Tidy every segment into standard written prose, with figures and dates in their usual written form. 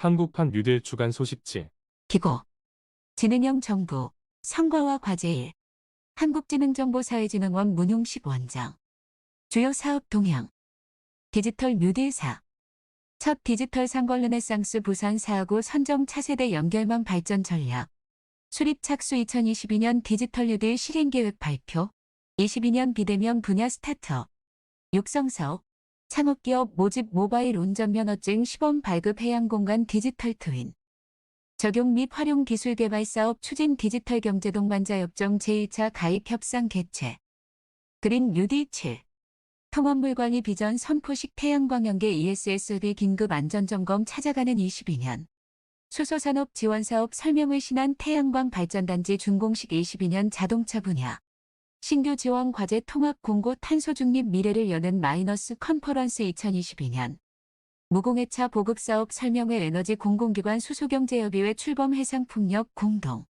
한국판 뉴딜 주간 소식지. 기고, 진흥형 정부, 성과와 과제 1, 한국지능정보사회진흥원 문용식 원장, 주요 사업 동향, 디지털 뉴딜 4, 첫 디지털 상권 르네상스 부산 4구 선정 차세대 연결망 발전 전략, 수립 착수 2022년 디지털 뉴딜 실행계획 발표, 22년 비대면 분야 스타트업, 육성사업, 창업기업 모집 모바일 운전면허증 시범 발급 해양공간 디지털 트윈, 적용 및 활용 기술 개발 사업 추진 디지털 경제 동반자 협정 제1차 가입 협상 개최, 그린 뉴딜 7, 통합물 관리 비전 선포식 태양광 연계 ESSB 긴급 안전점검 찾아가는 22년, 수소산업 지원사업 설명을 신한 태양광 발전단지 준공식 22년 자동차 분야, 신규 지원 과제 통합 공고 탄소 중립 미래를 여는 마이너스 컨퍼런스 2022년, 무공해차 보급사업 설명회 에너지 공공기관 수소경제협의회 출범 해상풍력 공동,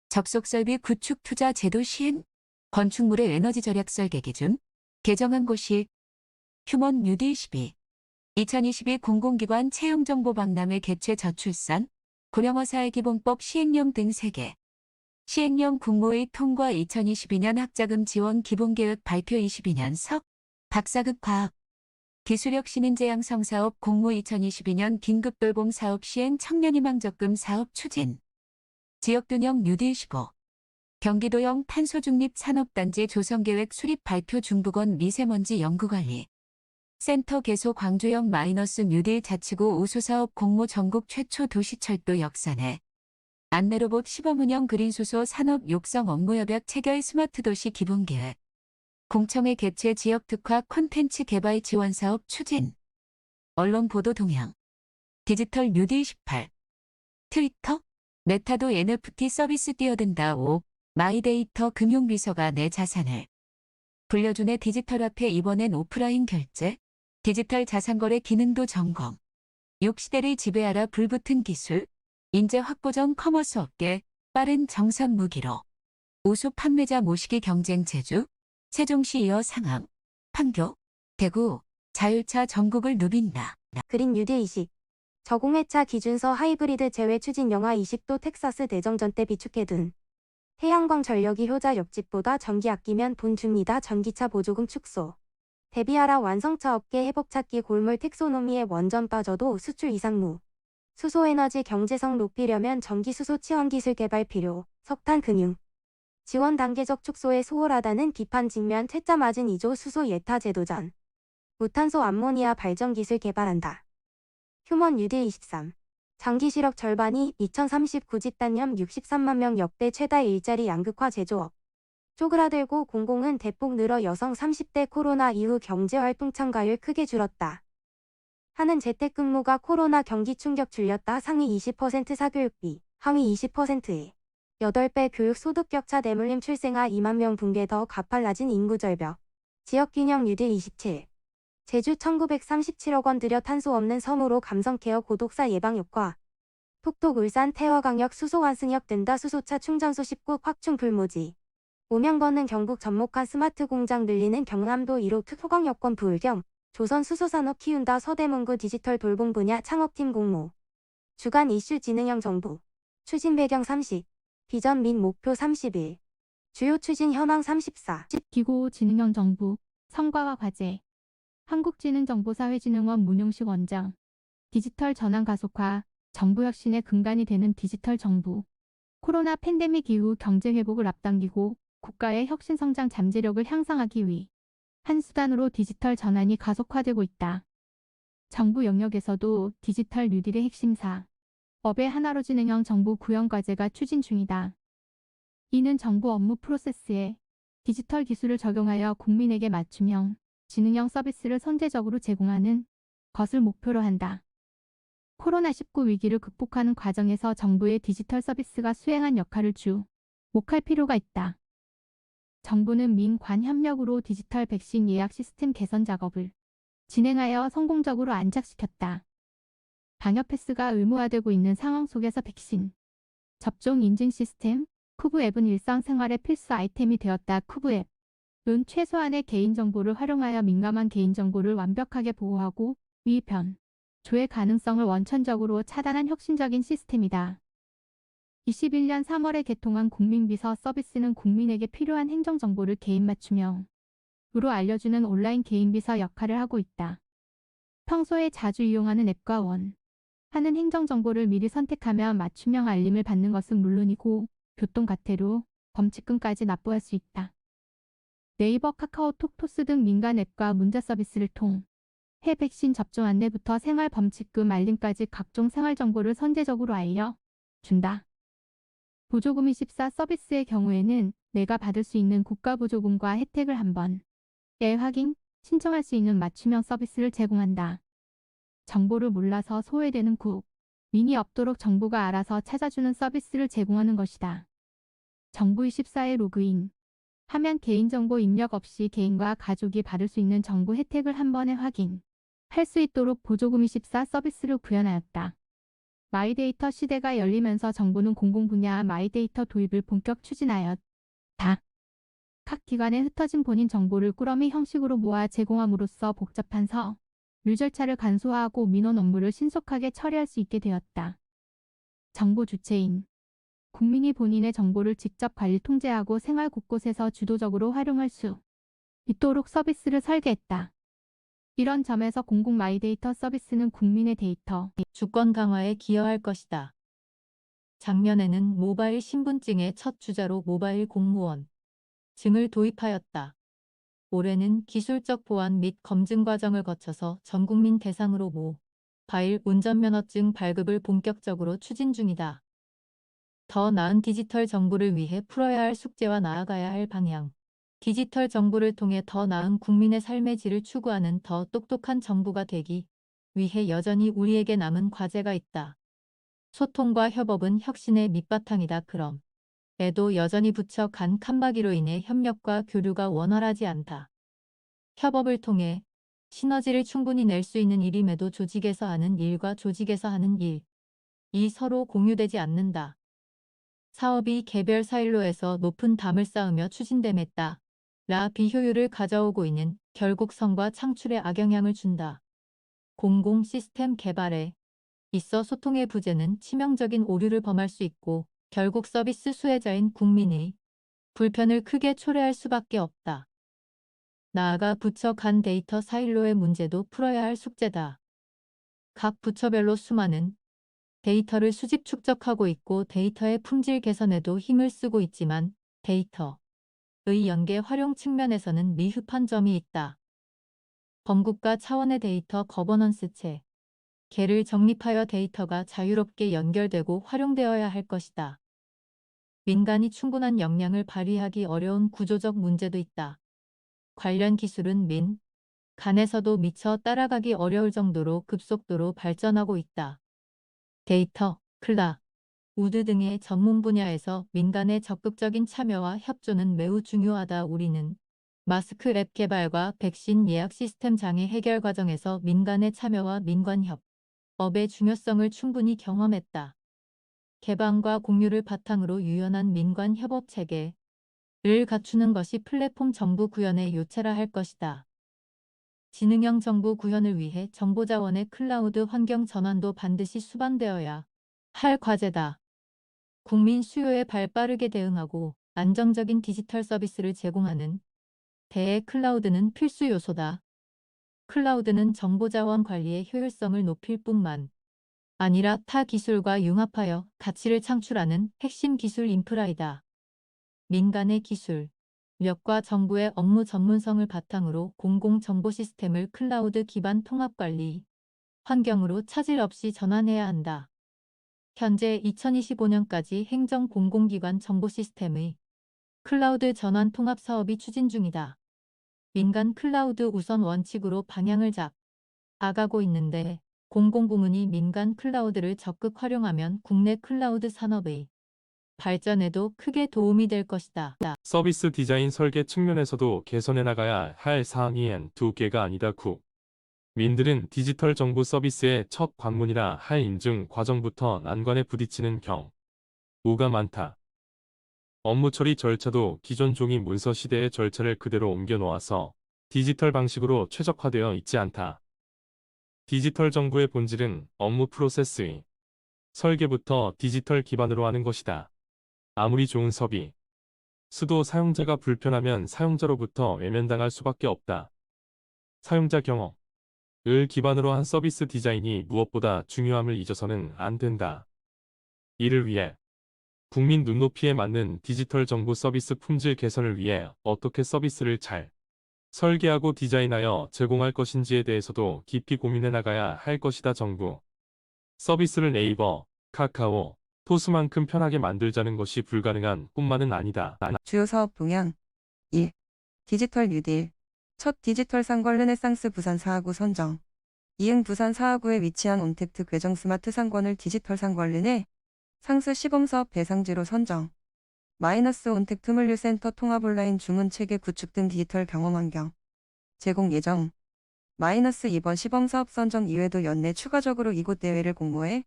접속설비 구축 투자 제도 시행, 건축물의 에너지 절약 설계 기준, 개정안 고시, 휴먼 뉴딜 12, 2022 공공기관 채용정보 박람회 개최 저출산, 고령어사회기본법 시행령 등 3개, 시행령 국무회의 통과 2022년 학자금 지원 기본계획 발표 22년 석, 박사급 과학, 기술력 신인재양성사업 공모 2022년 긴급돌봄 사업 시행 청년희망 적금 사업 추진, 지역균형 뉴딜 15, 경기도형 탄소중립 산업단지 조성계획 수립 발표 중부권 미세먼지 연구관리, 센터 개소 광주형 마이너스 뉴딜 자치구 우수사업 공모 전국 최초 도시철도 역사내, 안내로봇 시범운영 그린수소 산업 육성 업무협약 체결 스마트도시 기본계획, 공청회 개최 지역특화 콘텐츠 개발 지원사업 추진, 언론 보도 동향, 디지털 뉴딜 18, 트위터, 메타도 NFT 서비스 뛰어든다 5, 마이데이터 금융비서가 내 자산을 불려주네 디지털화폐 이번엔 오프라인 결제, 디지털 자산거래 기능도 점검, 6시대를 지배하라 불붙은 기술, 인재 확보전 커머스 업계, 빠른 정선 무기로, 우수 판매자 모시기 경쟁 제주, 세종시 이어 상암, 판교, 대구, 자율차 전국을 누빈다. 그린 뉴딜 20, 저공해차 기준서 하이브리드 제외 추진 영하 20도 텍사스 대정전 때 비축해둔 태양광 전력이 효자 옆집보다 전기 아끼면 돈 줍니다. 전기차 보조금 축소. 대비하라 완성차 업계 회복 찾기 골몰 텍소노미에 원전 빠져도 수출 이상무. 수소에너지 경제성 높이려면 전기수소 치환기술 개발 필요. 석탄 금융. 지원 단계적 축소에 소홀하다는 비판 직면 퇴짜 맞은 2조 수소 예타 제도전. 무탄소 암모니아 발전 기술 개발한다. 휴먼 뉴딜 23. 장기 시력 절반이 2039 집단염 63만 명 역대 최다 일자리 양극화 제조업. 쪼그라들고 공공은 대폭 늘어 여성 30대 코로나 이후 경제활동 참가율 크게 줄었다. 하는 재택근무가 코로나 경기 충격 줄였다. 상위 20% 사교육비, 하위 20%에 8배 교육 소득 격차 내물림 출생아 2만 명 붕괴 더 가팔라진 인구 절벽. 지역균형 뉴딜 27. 제주 1937억 원 들여 탄소 없는 섬으로 감성케어 고독사 예방 효과. 톡톡 울산 태화강역 수소 완승역 된다. 수소차 충전소 19 확충 불모지. 오명번은 경북 접목한 스마트 공장 늘리는 경남도 1호 소강 여건 부울경. 조선 수소산업 키운다. 서대문구 디지털 돌봄 분야 창업팀 공모. 주간 이슈 진흥형 정부. 추진 배경 30. 비전 및 목표 31. 주요 추진 현황 34. 기고 진흥형 정부, 성과와 과제. 한국지능정보사회진흥원 문용식 원장. 디지털 전환 가속화, 정부 혁신의 근간이 되는 디지털 정부. 코로나 팬데믹 이후 경제 회복을 앞당기고 국가의 혁신 성장 잠재력을 향상하기 위 한 수단으로 디지털 전환이 가속화되고 있다. 정부 영역에서도 디지털 뉴딜의 핵심사, 업의 하나로 진행형 정부 구형 과제가 추진 중이다. 이는 정부 업무 프로세스에 디지털 기술을 적용하여 국민에게 맞춤형, 지능형 서비스를 선제적으로 제공하는 것을 목표로 한다. 코로나19 위기를 극복하는 과정에서 정부의 디지털 서비스가 수행한 역할을 주목할 필요가 있다. 정부는 민관 협력으로 디지털 백신 예약 시스템 개선 작업을 진행하여 성공적으로 안착시켰다. 방역 패스가 의무화되고 있는 상황 속에서 백신 접종 인증 시스템, 쿠브 앱은 일상생활의 필수 아이템이 되었다. 쿠브 앱은 최소한의 개인정보를 활용하여 민감한 개인정보를 완벽하게 보호하고 위변, 조회 가능성을 원천적으로 차단한 혁신적인 시스템이다. 21년 3월에 개통한 국민비서 서비스는 국민에게 필요한 행정정보를 개인 맞춤형으로 알려주는 온라인 개인비서 역할을 하고 있다. 평소에 자주 이용하는 앱과 원하는 행정정보를 미리 선택하면 맞춤형 알림을 받는 것은 물론이고 교통과태료, 범칙금까지 납부할 수 있다. 네이버, 카카오톡, 토스 등 민간 앱과 문자 서비스를 통해 백신 접종 안내부터 생활 범칙금 알림까지 각종 생활정보를 선제적으로 알려준다. 보조금 24 서비스의 경우에는 내가 받을 수 있는 국가보조금과 혜택을 한 번에 확인, 신청할 수 있는 맞춤형 서비스를 제공한다. 정보를 몰라서 소외되는 국민이 없도록 정부가 알아서 찾아주는 서비스를 제공하는 것이다. 정부24에 로그인 하면 개인정보 입력 없이 개인과 가족이 받을 수 있는 정부 혜택을 한 번에 확인할 수 있도록 보조금 24 서비스를 구현하였다. 마이데이터 시대가 열리면서 정부는 공공분야 마이데이터 도입을 본격 추진하였다. 각 기관에 흩어진 본인 정보를 꾸러미 형식으로 모아 제공함으로써 복잡한 서류 절차를 간소화하고 민원 업무를 신속하게 처리할 수 있게 되었다. 정보 주체인 국민이 본인의 정보를 직접 관리 통제하고 생활 곳곳에서 주도적으로 활용할 수 있도록 서비스를 설계했다. 이런 점에서 공공 마이데이터 서비스는 국민의 데이터 주권 강화에 기여할 것이다. 작년에는 모바일 신분증의 첫 주자로 모바일 공무원 증을 도입하였다. 올해는 기술적 보완 및 검증 과정을 거쳐서 전 국민 대상으로 모바일 운전면허증 발급을 본격적으로 추진 중이다. 더 나은 디지털 정부를 위해 풀어야 할 숙제와 나아가야 할 방향. 디지털 정부를 통해 더 나은 국민의 삶의 질을 추구하는 더 똑똑한 정부가 되기 위해 여전히 우리에게 남은 과제가 있다. 소통과 협업은 혁신의 밑바탕이다. 그럼 에도 여전히 부처 간 칸막이로 인해 협력과 교류가 원활하지 않다. 협업을 통해 시너지를 충분히 낼 수 있는 일임에도 조직에서 하는 일과 조직에서 하는 일이 서로 공유되지 않는다. 사업이 개별 사일로에서 높은 담을 쌓으며 추진됨에 따라 비효율을 가져오고 있는 결국 성과 창출에 악영향을 준다. 공공 시스템 개발에 있어 소통의 부재는 치명적인 오류를 범할 수 있고 결국 서비스 수혜자인 국민의 불편을 크게 초래할 수밖에 없다. 나아가 부처 간 데이터 사일로의 문제도 풀어야 할 숙제다. 각 부처별로 수많은 데이터를 수집 축적하고 있고 데이터의 품질 개선에도 힘을 쓰고 있지만 데이터의 연계 활용 측면에서는 미흡한 점이 있다. 범국가 차원의 데이터 거버넌스 체계를 정립하여 데이터가 자유롭게 연결되고 활용되어야 할 것이다. 민간이 충분한 역량을 발휘하기 어려운 구조적 문제도 있다. 관련 기술은 민간에서도 미처 따라가기 어려울 정도로 급속도로 발전하고 있다. 데이터, 클라우드 등의 전문 분야에서 민간의 적극적인 참여와 협조는 매우 중요하다. 우리는 마스크 앱 개발과 백신 예약 시스템 장애 해결 과정에서 민간의 참여와 민관 협업의 중요성을 충분히 경험했다. 개방과 공유를 바탕으로 유연한 민관 협업 체계를 갖추는 것이 플랫폼 정부 구현의 요체라 할 것이다. 지능형 정부 구현을 위해 정보자원의 클라우드 환경 전환도 반드시 수반되어야 할 과제다. 국민 수요에 발빠르게 대응하고 안정적인 디지털 서비스를 제공하는 대의 클라우드는 필수 요소다. 클라우드는 정보자원 관리의 효율성을 높일 뿐만 아니라 타 기술과 융합하여 가치를 창출하는 핵심 기술 인프라이다. 민간의 기술력과 정부의 업무 전문성을 바탕으로 공공정보 시스템을 클라우드 기반 통합관리 환경으로 차질 없이 전환해야 한다. 현재 2025년까지 행정 공공기관 정보 시스템의 클라우드 전환 통합 사업이 추진 중이다. 민간 클라우드 우선 원칙으로 방향을 잡아가고 있는데 공공부문이 민간 클라우드를 적극 활용하면 국내 클라우드 산업의 발전에도 크게 도움이 될 것이다. 서비스 디자인 설계 측면에서도 개선해 나가야 할 사항이 한두 개가 아니다. 민들은 디지털 정부 서비스의 첫 관문이라 할 인증 과정부터 난관에 부딪히는 경우가 많다. 업무 처리 절차도 기존 종이 문서 시대의 절차를 그대로 옮겨 놓아서 디지털 방식으로 최적화되어 있지 않다. 디지털 정부의 본질은 업무 프로세스의 설계부터 디지털 기반으로 하는 것이다. 아무리 좋은 서비, 수도 사용자가 불편하면 사용자로부터 외면당할 수밖에 없다. 사용자 경험을 기반으로 한 서비스 디자인이 무엇보다 중요함을 잊어서는 안 된다. 이를 위해 국민 눈높이에 맞는 디지털 정부 서비스 품질 개선을 위해 어떻게 서비스를 잘 설계하고 디자인하여 제공할 것인지에 대해서도 깊이 고민해 나가야 할 것이다. 정부 서비스를 네이버, 카카오, 토스만큼 편하게 만들자는 것이 불가능한 뿐만은 아니다. 주요 사업 동향 1. 디지털 뉴딜 첫 디지털 상권 르네상스 부산 사하구 선정 이응 부산 사하구에 위치한 온택트 괴정 스마트 상권을 디지털 상권 르네 상수 시범사업 대상지로 선정 마이너스 온택트 물류센터 통합 온라인 주문 체계 구축 등 디지털 경험 환경 제공 예정 마이너스 이번 시범사업 선정 이외에도 연내 추가적으로 이곳 대회를 공모해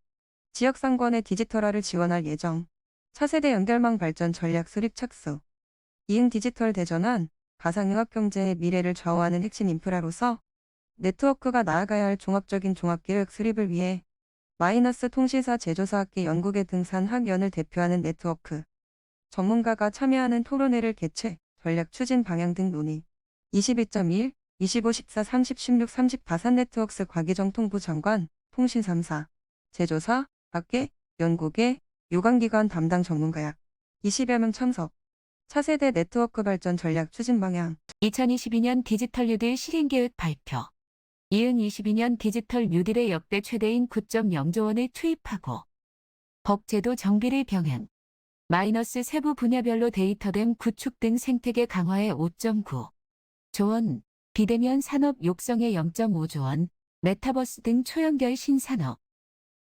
지역 상권의 디지털화를 지원할 예정 차세대 연결망 발전 전략 수립 착수 이응 디지털 대전환 가상융합 경제의 미래를 좌우하는 핵심 인프라로서 네트워크가 나아가야 할 종합적인 종합계획 수립을 위해 마이너스 통신사 제조사학계 연구계 등산 학연을 대표하는 네트워크 전문가가 참여하는 토론회를 개최, 전략 추진 방향 등 논의 22.1, 25, 14, 30, 16, 30 바산 네트워크스 곽희정 통부 장관, 통신 3사, 제조사, 학계, 연구계, 유관기관 담당 전문가 약 20여 명 참석 차세대 네트워크 발전 전략 추진 방향 2022년 디지털 뉴딜 실행계획 발표. 이은 22년 디지털 뉴딜의 역대 최대인 9.0조 원을 투입하고 법제도 정비를 병행, 마이너스 세부 분야별로 데이터댐 구축 등 생태계 강화에 5.9조 원, 비대면 산업 육성에 0.5조 원, 메타버스 등 초연결 신산업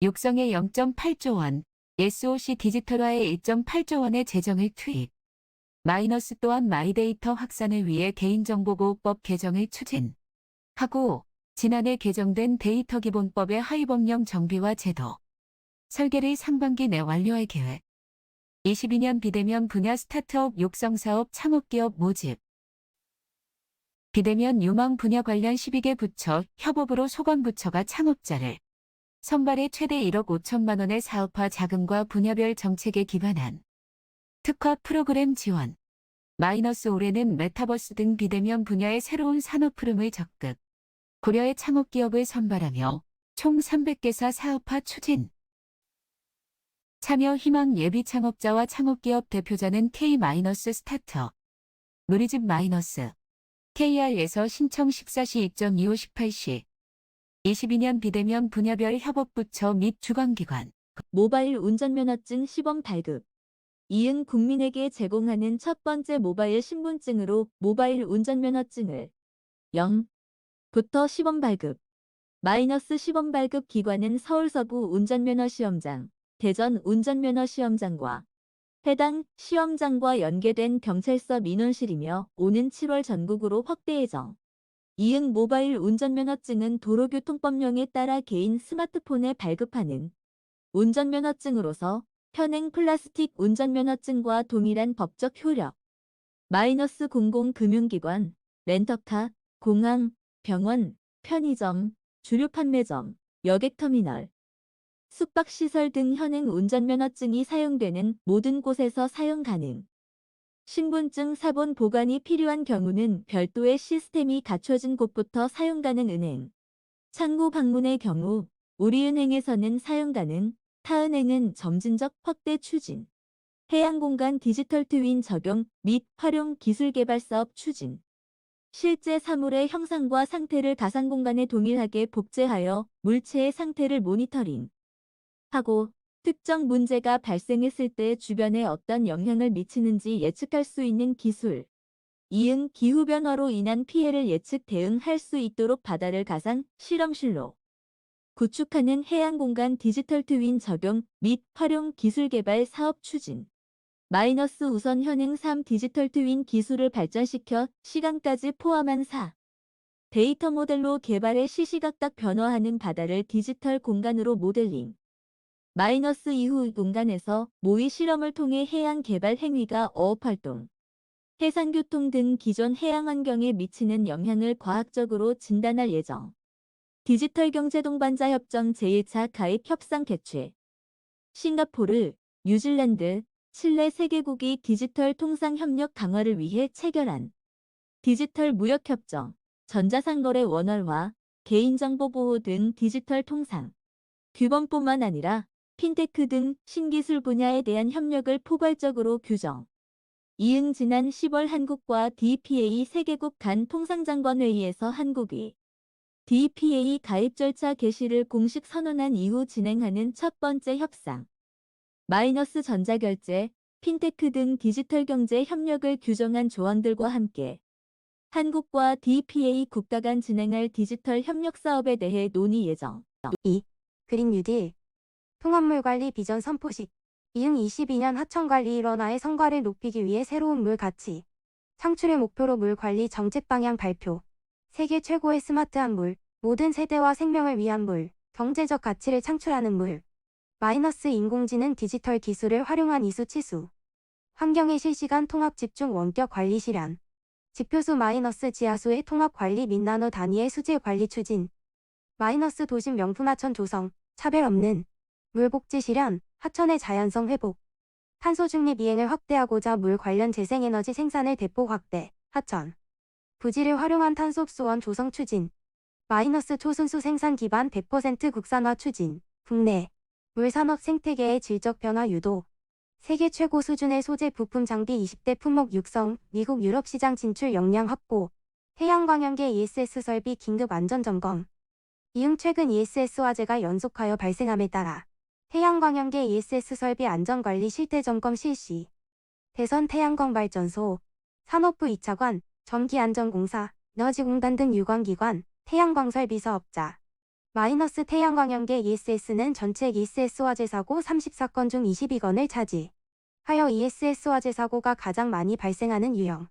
육성에 0.8조 원, SOC 디지털화에 1.8조 원의 재정을 투입. 마이너스 또한 마이데이터 확산을 위해 개인정보보호법 개정을 추진하고 지난해 개정된 데이터기본법의 하위법령 정비와 제도 설계를 상반기 내 완료할 계획. 22년 비대면 분야 스타트업 육성사업 창업기업 모집. 비대면 유망 분야 관련 12개 부처 협업으로 소관부처가 창업자를 선발해 최대 1억 5천만 원의 사업화 자금과 분야별 정책에 기반한 특화 프로그램 지원. 마이너스 올해는 메타버스 등 비대면 분야의 새로운 산업 흐름을 적극 고려해 창업기업을 선발하며 총 300개사 사업화 추진. 참여 희망 예비 창업자와 창업기업 대표자는 K-스타트업, 누리집 마이너스, KR에서 신청 14시 2.25 18시. 22년 비대면 분야별 협업부처 및 주관기관. 모바일 운전면허증 시범 발급. 이응 국민에게 제공하는 첫 번째 모바일 신분증으로 모바일 운전면허증을 0부터 시범 발급. 마이너스 시범 발급 기관은 서울 서부 운전면허시험장, 대전 운전면허시험장과 해당 시험장과 연계된 경찰서 민원실이며 오는 7월 전국으로 확대 예정. 이응 모바일 운전면허증은 도로교통법령에 따라 개인 스마트폰에 발급하는 운전면허증으로서 현행 플라스틱 운전면허증과 동일한 법적 효력. 마이너스 공공금융기관, 렌터카, 공항, 병원, 편의점, 주류 판매점, 여객터미널, 숙박시설 등 현행 운전면허증이 사용되는 모든 곳에서 사용 가능. 신분증 사본 보관이 필요한 경우는 별도의 시스템이 갖춰진 곳부터 사용 가능. 은행, 창구 방문의 경우 우리은행에서는 사용 가능, 타은행은 점진적 확대 추진. 해양공간 디지털 트윈 적용 및 활용 기술 개발 사업 추진. 실제 사물의 형상과 상태를 가상공간에 동일하게 복제하여 물체의 상태를 모니터링 하고 특정 문제가 발생했을 때 주변에 어떤 영향을 미치는지 예측할 수 있는 기술. 이응 기후변화로 인한 피해를 예측 대응할 수 있도록 바다를 가상 실험실로 구축하는 해양공간 디지털 트윈 적용 및 활용 기술 개발 사업 추진. 마이너스 우선 현행 3 디지털 트윈 기술을 발전시켜 시간까지 포함한 4 데이터 모델로 개발해 시시각각 변화하는 바다를 디지털 공간으로 모델링. 마이너스 이후 공간에서 모의 실험을 통해 해양 개발 행위가 어업활동, 해상교통 등 기존 해양 환경에 미치는 영향을 과학적으로 진단할 예정. 디지털 경제 동반자 협정 제1차 가입 협상 개최. 싱가포르, 뉴질랜드, 칠레 3개국이 디지털 통상 협력 강화를 위해 체결한 디지털 무역 협정, 전자상거래 원활화, 개인정보 보호 등 디지털 통상 규범뿐만 아니라 핀테크 등 신기술 분야에 대한 협력을 포괄적으로 규정. 이응 지난 10월 한국과 DPA 3개국 간 통상장관회의에서 한국이 DPA 가입 절차 개시를 공식 선언한 이후 진행하는 첫 번째 협상. 마이너스 전자결제, 핀테크 등 디지털 경제 협력을 규정한 조항들과 함께 한국과 DPA 국가 간 진행할 디지털 협력 사업에 대해 논의 예정. 2. 그린 뉴딜. 통합물 관리 비전 선포식. 이응 22년 하천 관리 일원화의 성과를 높이기 위해 새로운 물 가치 창출을 목표로 물 관리 정책 방향 발표. 세계 최고의 스마트한 물, 모든 세대와 생명을 위한 물, 경제적 가치를 창출하는 물. 마이너스 인공지능 디지털 기술을 활용한 이수 치수. 환경의 실시간 통합 집중 원격 관리 실현. 지표수 마이너스 지하수의 통합 관리 및 나노 단위의 수질 관리 추진. 마이너스 도심 명품 하천 조성, 차별 없는 물 복지 실현, 하천의 자연성 회복. 탄소 중립 이행을 확대하고자 물 관련 재생에너지 생산을 대폭 확대, 하천. 부지를 활용한 탄소 흡수원 조성 추진. 마이너스 초순수 생산 기반 100% 국산화 추진. 국내 물산업 생태계의 질적 변화 유도. 세계 최고 수준의 소재 부품 장비 20대 품목 육성, 미국 유럽 시장 진출 역량 확보. 해양광연계 ESS 설비 긴급 안전 점검. 이응 최근 ESS 화재가 연속하여 발생함에 따라 해양광연계 ESS 설비 안전관리 실태점검 실시. 대선 태양광발전소, 산업부 2차관, 전기안전공사, 에너지공단 등 유관기관, 태양광설비 사업자. 마이너스 태양광연계 ESS는 전체 ESS 화재 사고 34건 중 22건을 차지하여 ESS 화재 사고가 가장 많이 발생하는 유형.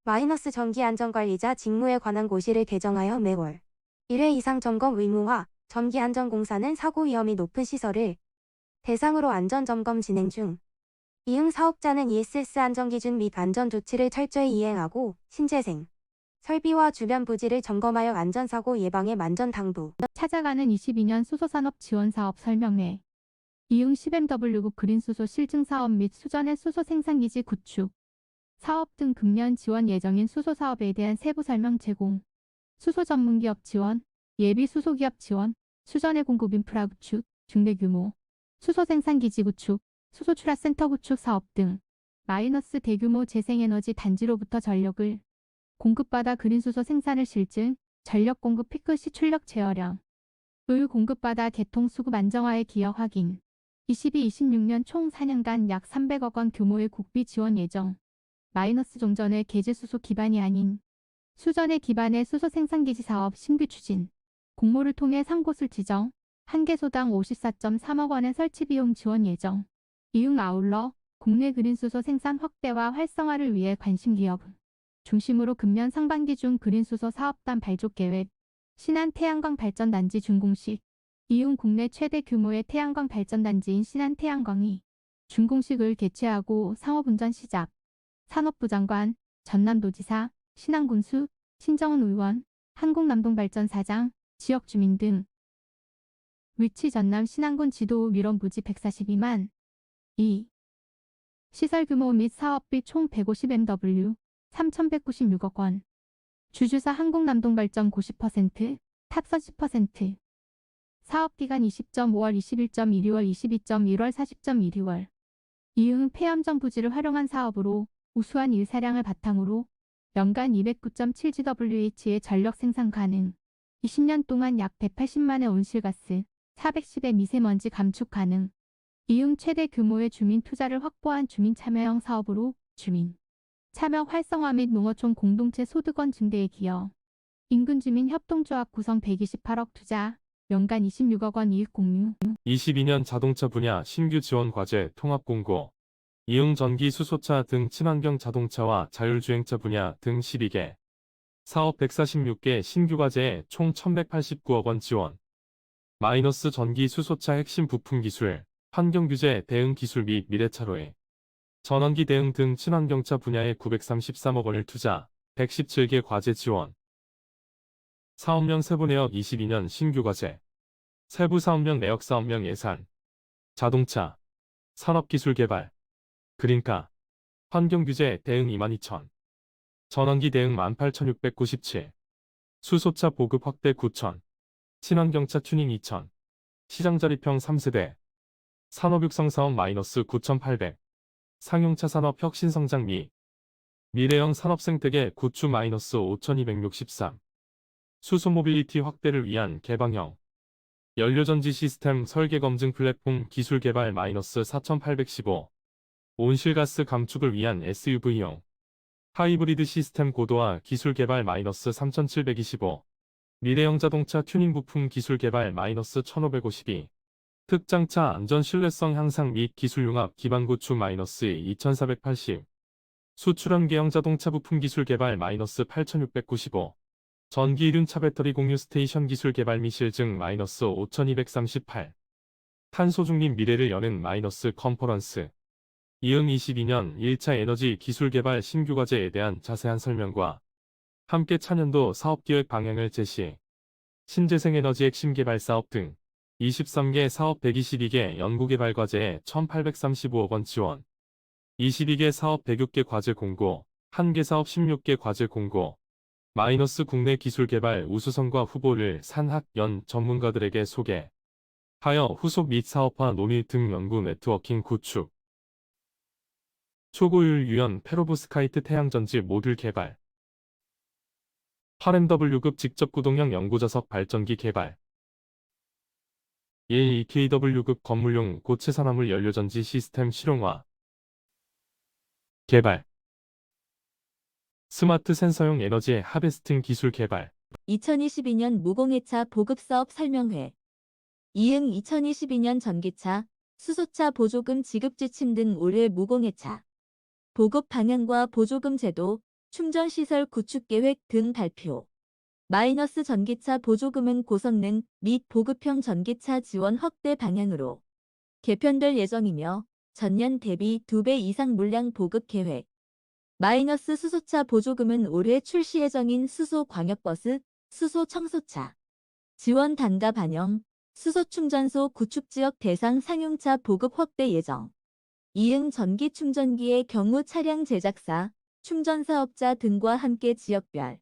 마이너스 전기안전관리자 직무에 관한 고시를 개정하여 매월 1회 이상 점검 의무화. 전기안전공사는 사고 위험이 높은 시설을 대상으로 안전점검 진행 중. 이응 사업자는 ESS 안전기준 및 안전조치를 철저히 이행하고 신재생, 설비와 주변 부지를 점검하여 안전사고 예방에 만전 당부. 찾아가는 22년 수소산업 지원사업 설명회. 이응 10MW국 그린수소 실증사업 및 수전의 수소 생산기지 구축, 사업 등 금년 지원 예정인 수소사업에 대한 세부 설명 제공. 수소 전문기업 지원, 예비 수소기업 지원, 수전의 공급 인프라 구축, 중대규모 수소 생산기지 구축, 수소 출하센터 구축 사업 등. 마이너스 대규모 재생에너지 단지로부터 전력을 공급받아 그린수소 생산을 실증, 전력 공급 피크 시 출력 제어량. 을 공급받아 개통 수급 안정화에 기여 확인. 22-26년 총 4년간 약 300억 원 규모의 국비 지원 예정. 마이너스 종전의 계제수소 기반이 아닌 수전의 기반의 수소 생산기지 사업 신규 추진. 공모를 통해 3곳을 지정, 한 개소당 54.3억 원의 설치 비용 지원 예정. 이응 아울러 국내 그린수소 생산 확대와 활성화를 위해 관심 기업 중심으로 금년 상반기 중 그린수소 사업단 발족 계획. 신안 태양광 발전단지 준공식. 이응 국내 최대 규모의 태양광 발전단지인 신안 태양광이 준공식을 개최하고 상업운전 시작. 산업부 장관, 전남도지사, 신안군수, 신정은 의원, 한국남동발전사장, 지역 주민 등. 위치 전남 신안군 지도 밀원 부지 142만. 2. 시설 규모 및 사업비 총 150MW, 3,196억 원. 주주사 한국남동발전 90%, 탑선 10%. 사업기간 20.5월 21.12월 22.1월 40.12월. 이응 폐염정 부지를 활용한 사업으로 우수한 일사량을 바탕으로 연간 209.7GWh의 전력 생산 가능. 20년 동안 약 180만의 온실가스, 410의 미세먼지 감축 가능. 이응 최대 규모의 주민 투자를 확보한 주민 참여형 사업으로 주민 참여 활성화 및 농어촌 공동체 소득원 증대에 기여. 인근 주민 협동조합 구성 128억 투자, 연간 26억 원 이익 공유. 22년 자동차 분야 신규 지원 과제 통합 공고. 이응 전기 수소차 등 친환경 자동차와 자율주행차 분야 등 12개. 사업 146개 신규 과제에 총 1,189억 원 지원. 마이너스 전기 수소차 핵심 부품 기술, 환경규제 대응 기술 및 미래차로에 전원기 대응 등 친환경차 분야에 933억 원을 투자, 117개 과제 지원. 사업명 세부내역 22년 신규과제, 세부사업명 내역사업명 예산, 자동차, 산업기술개발, 그린카, 환경규제 대응 22,000, 전환기 대응 18,697, 수소차 보급 확대 9,000, 친환경차 튜닝 2,000, 시장자립형 3세대, 산업육성사업 마이너스 9,800, 상용차 산업 혁신성장 미래형 산업생태계 구축 마이너스 5,263, 수소 모빌리티 확대를 위한 개방형, 연료전지 시스템 설계 검증 플랫폼 기술 개발 마이너스 4,815, 온실가스 감축을 위한 SUV용, 하이브리드 시스템 고도화 기술 개발 마이너스 3,725, 미래형 자동차 튜닝 부품 기술 개발 마이너스 1,552, 특장차 안전 신뢰성 향상 및 기술 융합 기반 구축 마이너스 2,480, 수출형 개형 자동차 부품 기술 개발 마이너스 8,695, 전기 이륜차 배터리 공유 스테이션 기술 개발 및 실증 마이너스 5,238, 탄소 중립 미래를 여는 마이너스 컨퍼런스, 이응 22년 1차 에너지 기술 개발 신규 과제에 대한 자세한 설명과 함께 차년도 사업기획 방향을 제시, 신재생에너지 핵심 개발 사업 등 23개 사업 122개 연구개발 과제에 1,835억 원 지원, 22개 사업 106개 과제 공고, 1개 사업 16개 과제 공고, 마이너스 국내 기술개발 우수성과 후보를 산학연 전문가들에게 소개, 하여 후속 및 사업화 논의 등 연구 네트워킹 구축, 초고율 유연 페로브스카이트 태양전지 모듈 개발, 8MW급 직접구동형 연구자석 발전기 개발, 1EKW급 건물용 고체 산화물 연료전지 시스템 실용화, 개발, 스마트 센서용 에너지 하베스팅 기술 개발, 2022년 무공해차 보급사업 설명회. 이응 2022년 전기차, 수소차 보조금 지급 지침 등 올해 무공해차 보급 방향과 보조금 제도, 충전시설 구축 계획 등 발표. 마이너스 전기차 보조금은 고성능 및 보급형 전기차 지원 확대 방향으로 개편될 예정이며 전년 대비 2배 이상 물량 보급 계획. 마이너스 수소차 보조금은 올해 출시 예정인 수소 광역버스, 수소 청소차 지원 단가 반영, 수소 충전소 구축 지역 대상 상용차 보급 확대 예정. 이응 전기 충전기의 경우 차량 제작사, 충전사업자 등과 함께 지역별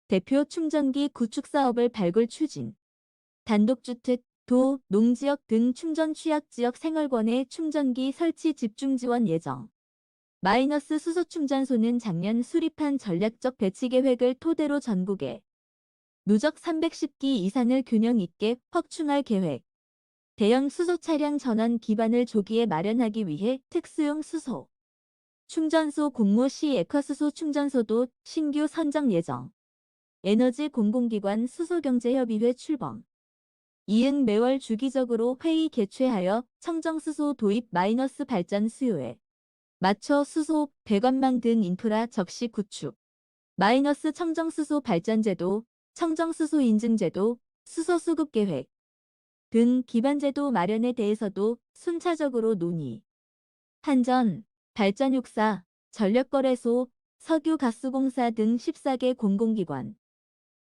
대표 충전기 구축 사업을 발굴 추진. 단독주택, 도, 농지역 등 충전 취약 지역 생활권의 충전기 설치 집중 지원 예정. 마이너스 수소 충전소는 작년 수립한 전략적 배치 계획을 토대로 전국에 누적 310기 이상을 균형 있게 확충할 계획. 대형 수소 차량 전환 기반을 조기에 마련하기 위해 특수용 수소 충전소 공모 시 에커수소 충전소도 신규 선정 예정. 에너지 공공기관 수소경제협의회 출범. 이응 매월 주기적으로 회의 개최하여 청정수소 도입 마이너스 발전 수요에 맞춰 수소, 배관망 등 인프라 적시 구축. 마이너스 청정수소 발전제도, 청정수소 인증제도, 수소수급계획 등 기반제도 마련에 대해서도 순차적으로 논의. 한전, 발전육사, 전력거래소, 석유가스공사 등 14개 공공기관.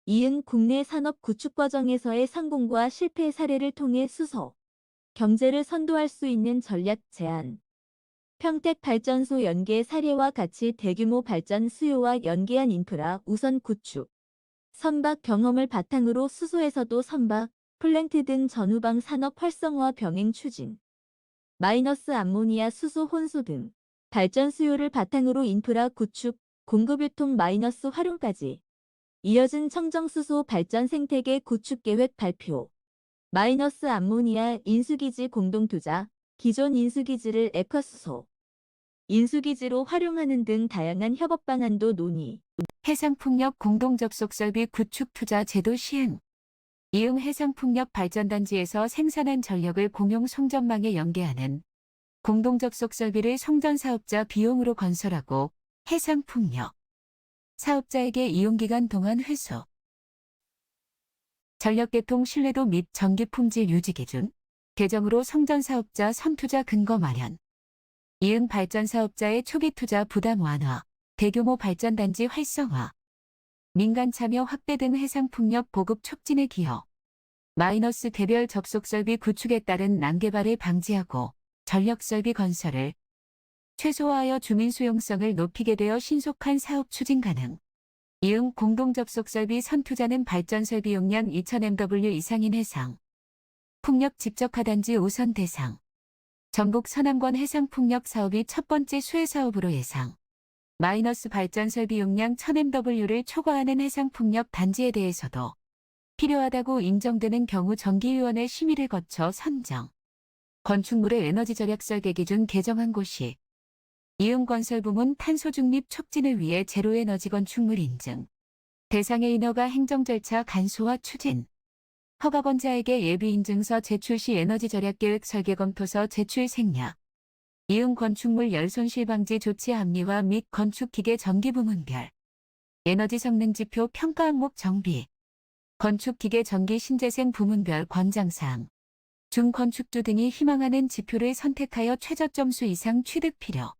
이응 국내 산업 구축 과정에서의 성공과 실패 사례를 통해 수소 경제를 선도할 수 있는 전략 제안. 평택 발전소 연계 사례와 같이 대규모 발전 수요와 연계한 인프라 우선 구축. 선박 경험을 바탕으로 수소에서도 선박, 플랜트 등 전후방 산업 활성화 병행 추진. 마이너스 암모니아 수소 혼소 등 발전 수요를 바탕으로 인프라 구축, 공급 유통 마이너스 활용까지. 이어진 청정수소 발전 생태계 구축 계획 발표. 마이너스 암모니아 인수기지 공동투자, 기존 인수기지를 에커수소 인수기지로 활용하는 등 다양한 협업 방안도 논의. 해상풍력 공동접속 설비 구축 투자 제도 시행. 이응 해상풍력 발전단지에서 생산한 전력을 공용 송전망에 연계하는 공동접속 설비를 송전사업자 비용으로 건설하고 해상풍력 사업자에게 이용기간 동안 회수. 전력계통 신뢰도 및 전기 품질 유지 기준 개정으로 송전사업자 선투자 근거 마련. 이응 발전사업자의 초기 투자 부담 완화, 대규모 발전단지 활성화. 민간 참여 확대 등 해상풍력 보급 촉진에 기여. 마이너스 개별 접속 설비 구축에 따른 난개발을 방지하고 전력 설비 건설을 최소화하여 주민 수용성을 높이게 되어 신속한 사업 추진 가능. 이응 공동 접속 설비 선투자는 발전 설비 용량 2000MW 이상인 해상 풍력 직접 하단지 우선 대상. 전국 서남권 해상풍력 사업이 첫 번째 수혜 사업으로 예상. 마이너스 발전 설비 용량 1000MW를 초과하는 해상풍력 단지에 대해서도 필요하다고 인정되는 경우 정기위원회 심의를 거쳐 선정. 건축물의 에너지 절약 설계 기준 개정한 곳이 이응 건설 부문 탄소 중립 촉진을 위해 제로 에너지 건축물 인증. 대상의 인허가 행정 절차 간소화 추진. 허가권자에게 예비 인증서 제출 시 에너지 절약 계획 설계 검토서 제출 생략. 이응 건축물 열 손실 방지 조치 합리화 및 건축 기계 전기 부문별 에너지 성능 지표 평가 항목 정비. 건축 기계 전기 신재생 부문별 권장사항. 중건축주 등이 희망하는 지표를 선택하여 최저점수 이상 취득 필요.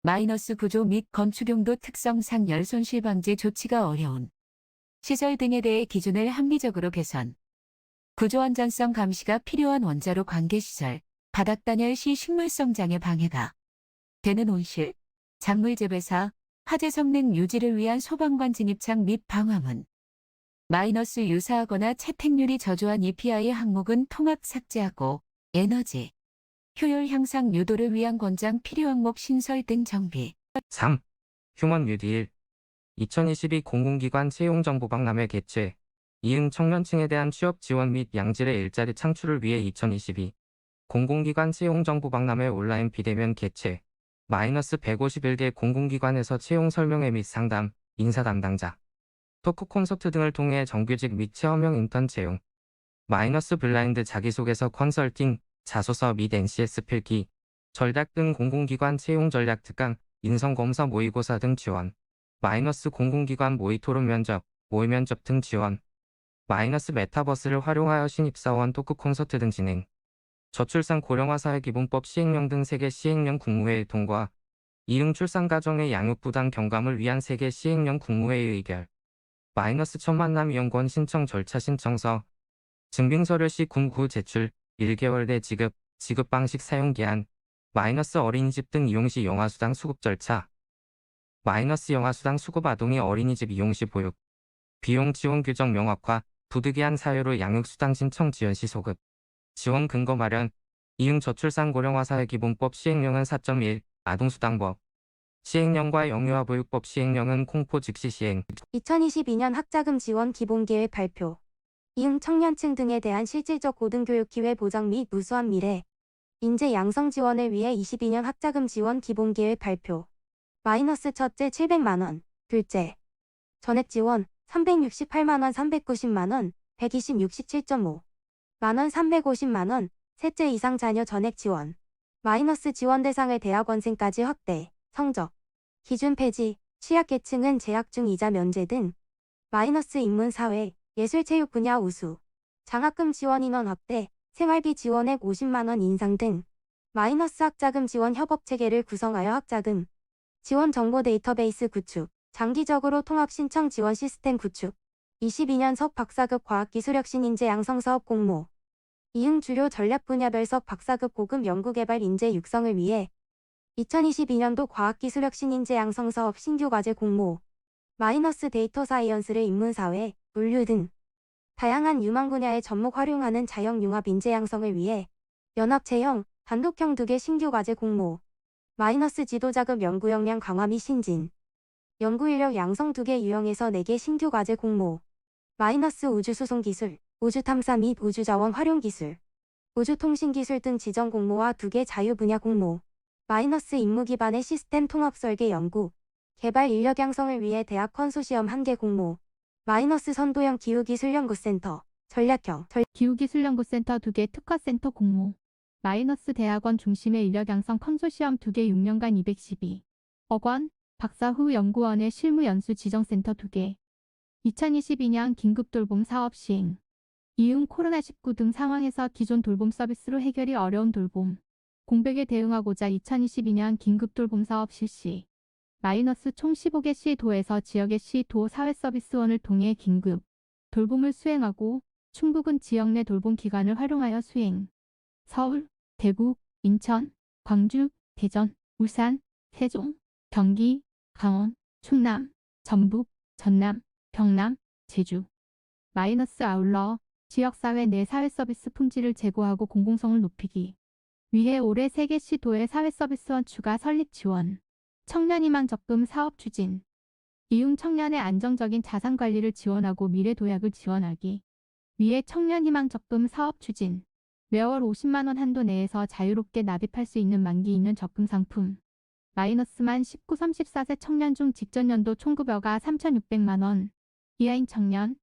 마이너스 구조 및 건축용도 특성상 열 손실 방지 조치가 어려운 시설 등에 대해 기준을 합리적으로 개선. 구조 안전성 감시가 필요한 원자로 관계시설, 바닥 단열 시 식물성 장애 방해가 되는 온실, 작물 재배사, 화재 성능 유지를 위한 소방관 진입창 및 방화문. 마이너스 유사하거나 채택률이 저조한 EPI 항목은 통합 삭제하고 에너지 효율 향상 유도를 위한 권장 필요 항목 신설 등 정비. 3. 휴먼 뉴딜 2022 공공기관 채용정보박람회 개최. 이응 청년층에 대한 취업 지원 및 양질의 일자리 창출을 위해 2022 공공기관 채용정보박람회 온라인 비대면 개최. 마이너스 151개 공공기관에서 채용 설명회 및 상담, 인사 담당자, 토크 콘서트 등을 통해 정규직 및 체험형 인턴 채용. 마이너스 블라인드 자기소개서 컨설팅, 자소서 및 NCS 필기, 전략 등 공공기관 채용 전략 특강, 인성검사 모의고사 등 지원. 마이너스 공공기관 모의 토론 면접, 모의 면접 등 지원. 마이너스 메타버스를 활용하여 신입사원 토크 콘서트 등 진행. 저출산 고령화 사회기본법 시행령 등 세계 시행령 국무회의 통과. 이응 출산 가정의 양육 부담 경감을 위한 세계 시행령 국무회의 의결. 마이너스 첫 만남 이용권 신청 절차 신청서. 증빙서류 시 군구 제출, 1개월 내 지급, 지급 방식 사용 기한. 마이너스 어린이집 등 이용 시 영아수당 수급 절차. 마이너스 영아수당 수급 아동이 어린이집 이용 시 보육. 비용 지원 규정 명확화, 부득이한 사유로 양육수당 신청 지연 시 소급. 지원 근거 마련. 이응 저출산 고령화 사회기본법 시행령은 4.1, 아동수당법. 시행령과 영유아보육법 시행령은 공포 즉시 시행. 2022년 학자금 지원 기본계획 발표. 이응 청년층 등에 대한 실질적 고등교육 기회 보장 및 우수한 미래 인재 양성 지원을 위해 22년 학자금 지원 기본계획 발표. 마이너스 첫째 700만원, 둘째 전액 지원 368만원 390만원, 120 67.5 만원 350만원, 셋째 이상 자녀 전액 지원. 마이너스 지원 대상을 대학원생까지 확대, 성적 기준 폐지, 취약계층은 재학 중 이자 면제 등. 마이너스 인문사회, 예술체육 분야 우수, 장학금 지원 인원 확대, 생활비 지원액 50만원 인상 등. 마이너스 학자금 지원 협업체계를 구성하여 학자금 지원 정보 데이터베이스 구축, 장기적으로 통합 신청 지원 시스템 구축. 22년석 박사급 과학기술혁신 인재 양성 사업 공모. 이응 주요 전략 분야별 석 박사급 고급 연구개발 인재 육성을 위해 2022년도 과학기술혁신 인재 양성 사업 신규 과제 공모. 마이너스 데이터 사이언스를 인문사회, 물류 등 다양한 유망 분야에 접목 활용하는 자영융합 인재 양성을 위해 연합체형, 단독형 2개 신규 과제 공모. 마이너스 지도자급 연구 역량 강화 및 신진. 연구인력 양성 2개 유형에서 4개 신규 과제 공모. 마이너스 우주수송 기술, 우주탐사 및 우주자원 활용 기술, 우주통신 기술 등 지정 공모와 2개 자유 분야 공모. 마이너스 임무 기반의 시스템 통합 설계 연구, 개발 인력 양성을 위해 대학 컨소시엄 1개 공모. 마이너스 선도형 기후기술연구센터, 전략형, 기후기술연구센터 2개 특화센터 공모. 마이너스 대학원 중심의 인력 양성 컨소시엄 2개 6년간 212억 원. 박사 후 연구원의 실무 연수 지정센터 2개. 2022년 긴급 돌봄 사업 시행. 이응 코로나19 등 상황에서 기존 돌봄 서비스로 해결이 어려운 돌봄 공백에 대응하고자 2022년 긴급 돌봄 사업 실시. 마이너스 총 15개 시도에서 지역의 시도 사회서비스원을 통해 긴급 돌봄을 수행하고 충북은 지역 내 돌봄 기관을 활용하여 수행. 서울, 대구, 인천, 광주, 대전, 울산, 세종, 경기, 강원, 충남, 전북, 전남, 경남, 제주. 마이너스 아울러 지역사회 내 사회서비스 품질을 제고하고 공공성을 높이기 위해 올해 3개 시도의 사회서비스원 추가 설립 지원. 청년희망 적금 사업 추진. 이용 청년의 안정적인 자산 관리를 지원하고 미래 도약을 지원하기 위해 청년희망 적금 사업 추진. 매월 50만 원 한도 내에서 자유롭게 납입할 수 있는 만기 있는 적금 상품. 마이너스만 19-34세 청년 중 직전 연도 총급여가 3,600만 원 이하인 청년.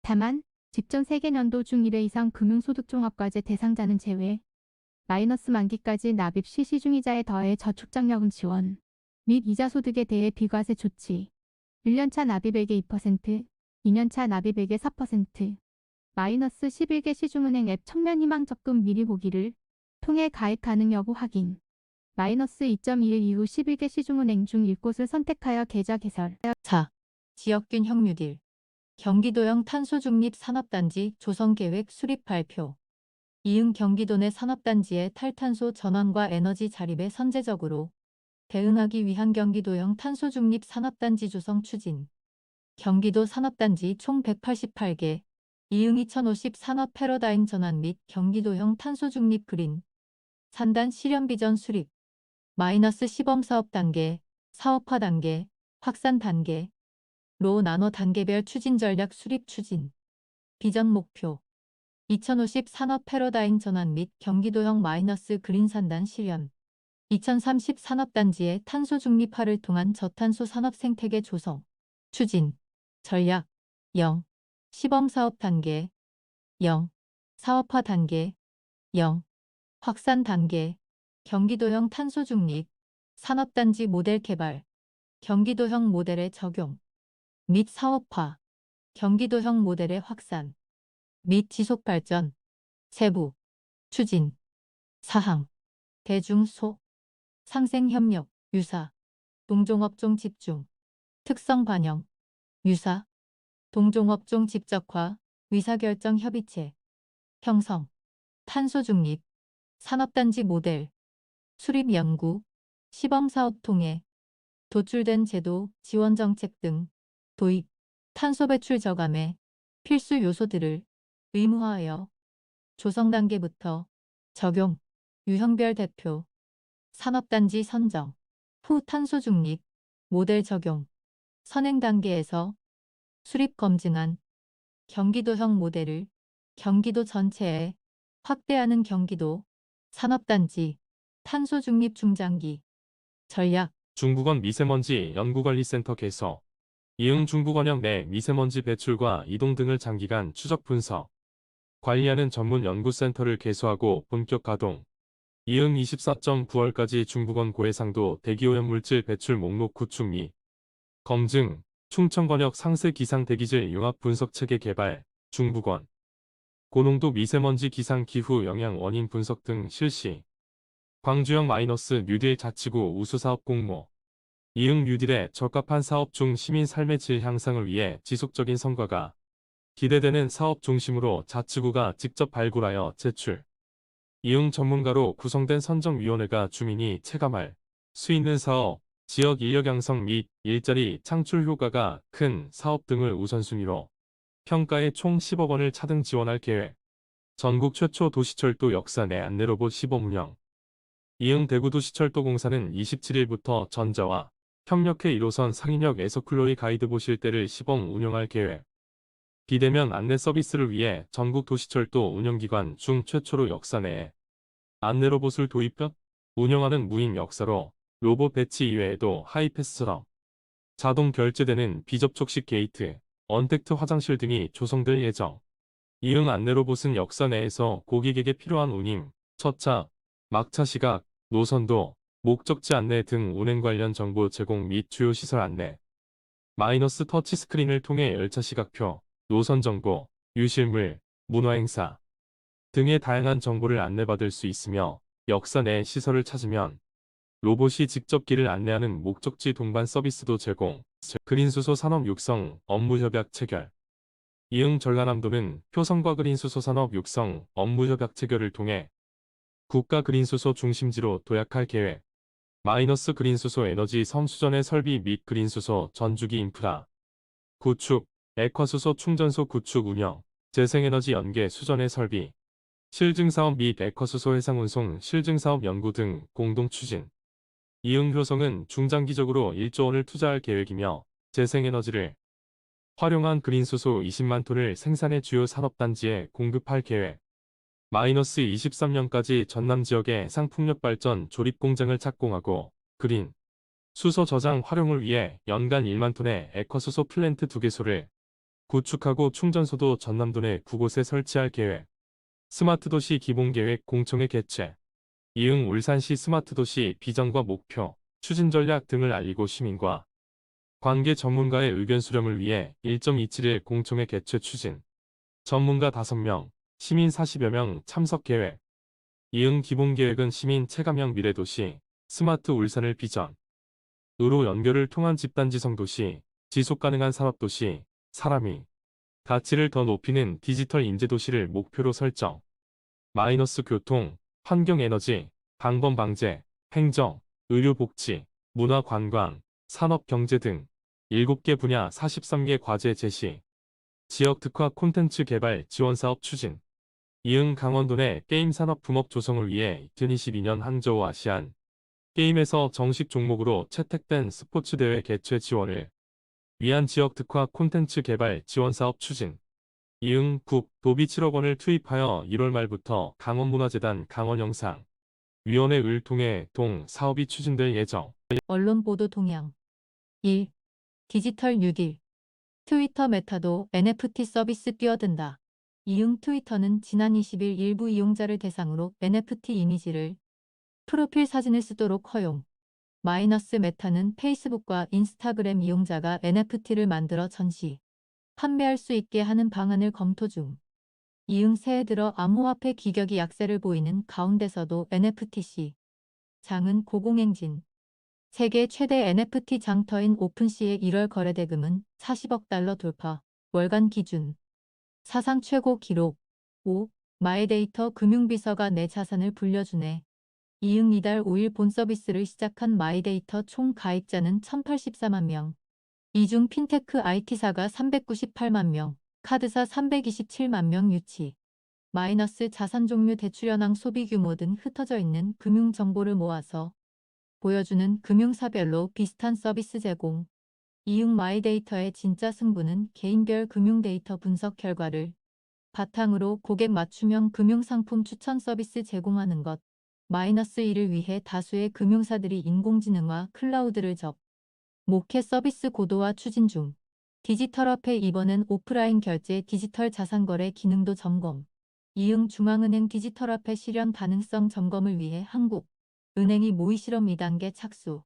다만 직전 3개년도 중 1회 이상 금융소득종합과제 대상자는 제외. 마이너스 만기까지 납입 실시 중이자에 더해 저축장려금 지원 및 이자 소득에 대해 비과세 조치. 1년차 납입액의 2%, 2년차 납입액의 4%. 마이너스 11개 시중은행 앱 청년희망 적금 미리 보기를 통해 가입 가능 여부 확인. 마이너스 2.21 이후 11개 시중은행 중 1곳을 선택하여 계좌 개설. 4. 지역균형 뉴딜. 경기도형 탄소중립 산업단지 조성계획 수립 발표. 이응 경기도 내 산업단지의 탈탄소 전환과 에너지 자립에 선제적으로 대응하기 위한 경기도형 탄소중립 산업단지 조성 추진. 경기도 산업단지 총 188개, 이응 2050 산업 패러다임 전환 및 경기도형 탄소중립 그린 산단 실현 비전 수립. 마이너스 시범 사업 단계, 사업화 단계, 확산 단계, 로 나눠 단계별 추진 전략 수립 추진. 비전 목표. 2050 산업 패러다임 전환 및 경기도형 마이너스 그린 산단 실현. 2030 산업단지의 탄소 중립화를 통한 저탄소 산업 생태계 조성. 추진. 전략. 0. 시범 사업 단계. 0. 사업화 단계. 0. 확산 단계. 경기도형 탄소 중립. 산업단지 모델 개발. 경기도형 모델의 적용. 및 사업화. 경기도형 모델의 확산. 및 지속 발전. 세부. 추진. 사항. 대중소. 상생협력. 유사. 동종업종 집중. 특성 반영. 유사. 동종업종 직접화. 의사결정 협의체. 형성. 탄소 중립. 산업단지 모델. 수립 연구. 시범사업 통해. 도출된 제도, 지원 정책 등 도입, 탄소 배출 저감의 필수 요소들을 의무화하여 조성 단계부터 적용, 유형별 대표, 산업단지 선정, 후 탄소 중립, 모델 적용, 선행 단계에서 수립 검증한 경기도형 모델을 경기도 전체에 확대하는 경기도 산업단지 탄소 중립 중장기 전략. 중부권 미세먼지 연구관리센터 개소. 이응 중부권역 내 미세먼지 배출과 이동 등을 장기간 추적 분석, 관리하는 전문 연구센터를 개소하고 본격 가동. 이응 24.9월까지 중부권 고해상도 대기오염 물질 배출 목록 구축 및 검증, 충청권역 상세 기상 대기질 융합 분석 체계 개발, 중부권 고농도 미세먼지 기상 기후 영향 원인 분석 등 실시. 광주역 마이너스 뉴딜 자치구 우수사업 공모. 이응 뉴딜의 적합한 사업 중 시민 삶의 질 향상을 위해 지속적인 성과가 기대되는 사업 중심으로 자치구가 직접 발굴하여 제출. 이응 전문가로 구성된 선정위원회가 주민이 체감할 수 있는 사업, 지역 인력 양성 및 일자리 창출 효과가 큰 사업 등을 우선순위로 평가에 총 10억 원을 차등 지원할 계획. 전국 최초 도시철도 역사 내 안내로봇 시범 운영. 이응 대구도시철도공사는 27일부터 전자와 협력해 1호선 상인역 에서클로이 가이드봇 일대를 시범 운영할 계획. 비대면 안내 서비스를 위해 전국 도시철도 운영기관 중 최초로 역사 내에 안내로봇을 도입, 운영하는 무인 역사로 로봇 배치 이외에도 하이패스처럼 자동 결제되는 비접촉식 게이트, 언택트 화장실 등이 조성될 예정. 이응 안내로봇은 역사 내에서 고객에게 필요한 운임, 첫차, 막차 시각, 노선도, 목적지 안내 등 운행 관련 정보 제공 및 주요 시설 안내. 마이너스 터치 스크린을 통해 열차 시각표, 노선 정보, 유실물, 문화행사 등의 다양한 정보를 안내받을 수 있으며 역사 내 시설을 찾으면 로봇이 직접 길을 안내하는 목적지 동반 서비스도 제공. 그린수소 산업 육성 업무 협약 체결. 이응 전라남도는 효성과 그린수소 산업 육성 업무 협약 체결을 통해 국가 그린수소 중심지로 도약할 계획. 마이너스 그린수소 에너지 섬수전의 설비 및 그린수소 전주기 인프라 구축, 액화수소 충전소 구축 운영, 재생에너지 연계 수전의 설비, 실증사업 및 액화수소 해상운송 실증사업 연구 등 공동 추진. 이응 효성은 중장기적으로 1조 원을 투자할 계획이며 재생에너지를 활용한 그린수소 20만 톤을 생산해 주요 산업단지에 공급할 계획. 마이너스 23년까지 전남 지역의 상풍력 발전 조립 공장을 착공하고 그린 수소 저장 활용을 위해 연간 1만 톤의 액화수소 플랜트 2개소를 구축하고 충전소도 전남도 내 9곳에 설치할 계획. 스마트도시 기본계획 공청회 개최. 이응 울산시 스마트도시 비전과 목표, 추진 전략 등을 알리고 시민과 관계 전문가의 의견 수렴을 위해 1.27일 공청회 개최 추진. 전문가 5명, 시민 40여 명 참석 계획. 이응 기본계획은 시민 체감형 미래도시, 스마트 울산을 비전. 으로 연결을 통한 집단지성 도시, 지속가능한 산업도시, 사람이 가치를 더 높이는 디지털 인재도시를 목표로 설정. 마이너스 교통, 환경에너지, 방범 방제, 행정, 의료복지, 문화관광, 산업경제 등 7개 분야 43개 과제 제시. 지역 특화 콘텐츠 개발 지원 사업 추진. 이응 강원도 내 게임 산업 붐업 조성을 위해 2022년 항저우 아시안 게임에서 정식 종목으로 채택된 스포츠 대회 개최 지원을 위한 지역 특화 콘텐츠 개발 지원 사업 추진. 이응 국 도비 7억 원을 투입하여 1월 말부터 강원문화재단 강원영상위원회를 통해 동 사업이 추진될 예정. 언론 보도 동향 1. 디지털 뉴딜 트위터 메타도 NFT 서비스 뛰어든다. 이응 트위터는 지난 20일 일부 이용자를 대상으로 NFT 이미지를 프로필 사진을 쓰도록 허용. 마이너스 메타는 페이스북과 인스타그램 이용자가 NFT를 만들어 전시, 판매할 수 있게 하는 방안을 검토 중. 이응 새해 들어 암호화폐 기격이 약세를 보이는 가운데서도 NFT 장은 고공행진. 세계 최대 NFT 장터인 오픈시의 1월 거래 대금은 40억 달러 돌파, 월간 기준. 사상 최고 기록. 5. 마이데이터 금융비서가 내 자산을 불려주네. 이응 이달 5일 본 서비스를 시작한 마이데이터 총 가입자는 1084만 명. 이 중 핀테크 IT사가 398만 명, 카드사 327만 명 유치. 마이너스 자산 종류 대출 현황 소비 규모 등 흩어져 있는 금융 정보를 모아서 보여주는 금융사별로 비슷한 서비스 제공. 이응 마이데이터의 진짜 승부는 개인별 금융 데이터 분석 결과를 바탕으로 고객 맞춤형 금융상품 추천 서비스 제공하는 것. 마이너스 이를 위해 다수의 금융사들이 인공지능과 클라우드를 목해 서비스 고도화 추진 중. 디지털화폐 이번엔 오프라인 결제 디지털 자산거래 기능도 점검. 이응 중앙은행 디지털화폐 실현 가능성 점검을 위해 한국은행이 모의실험 2단계 착수.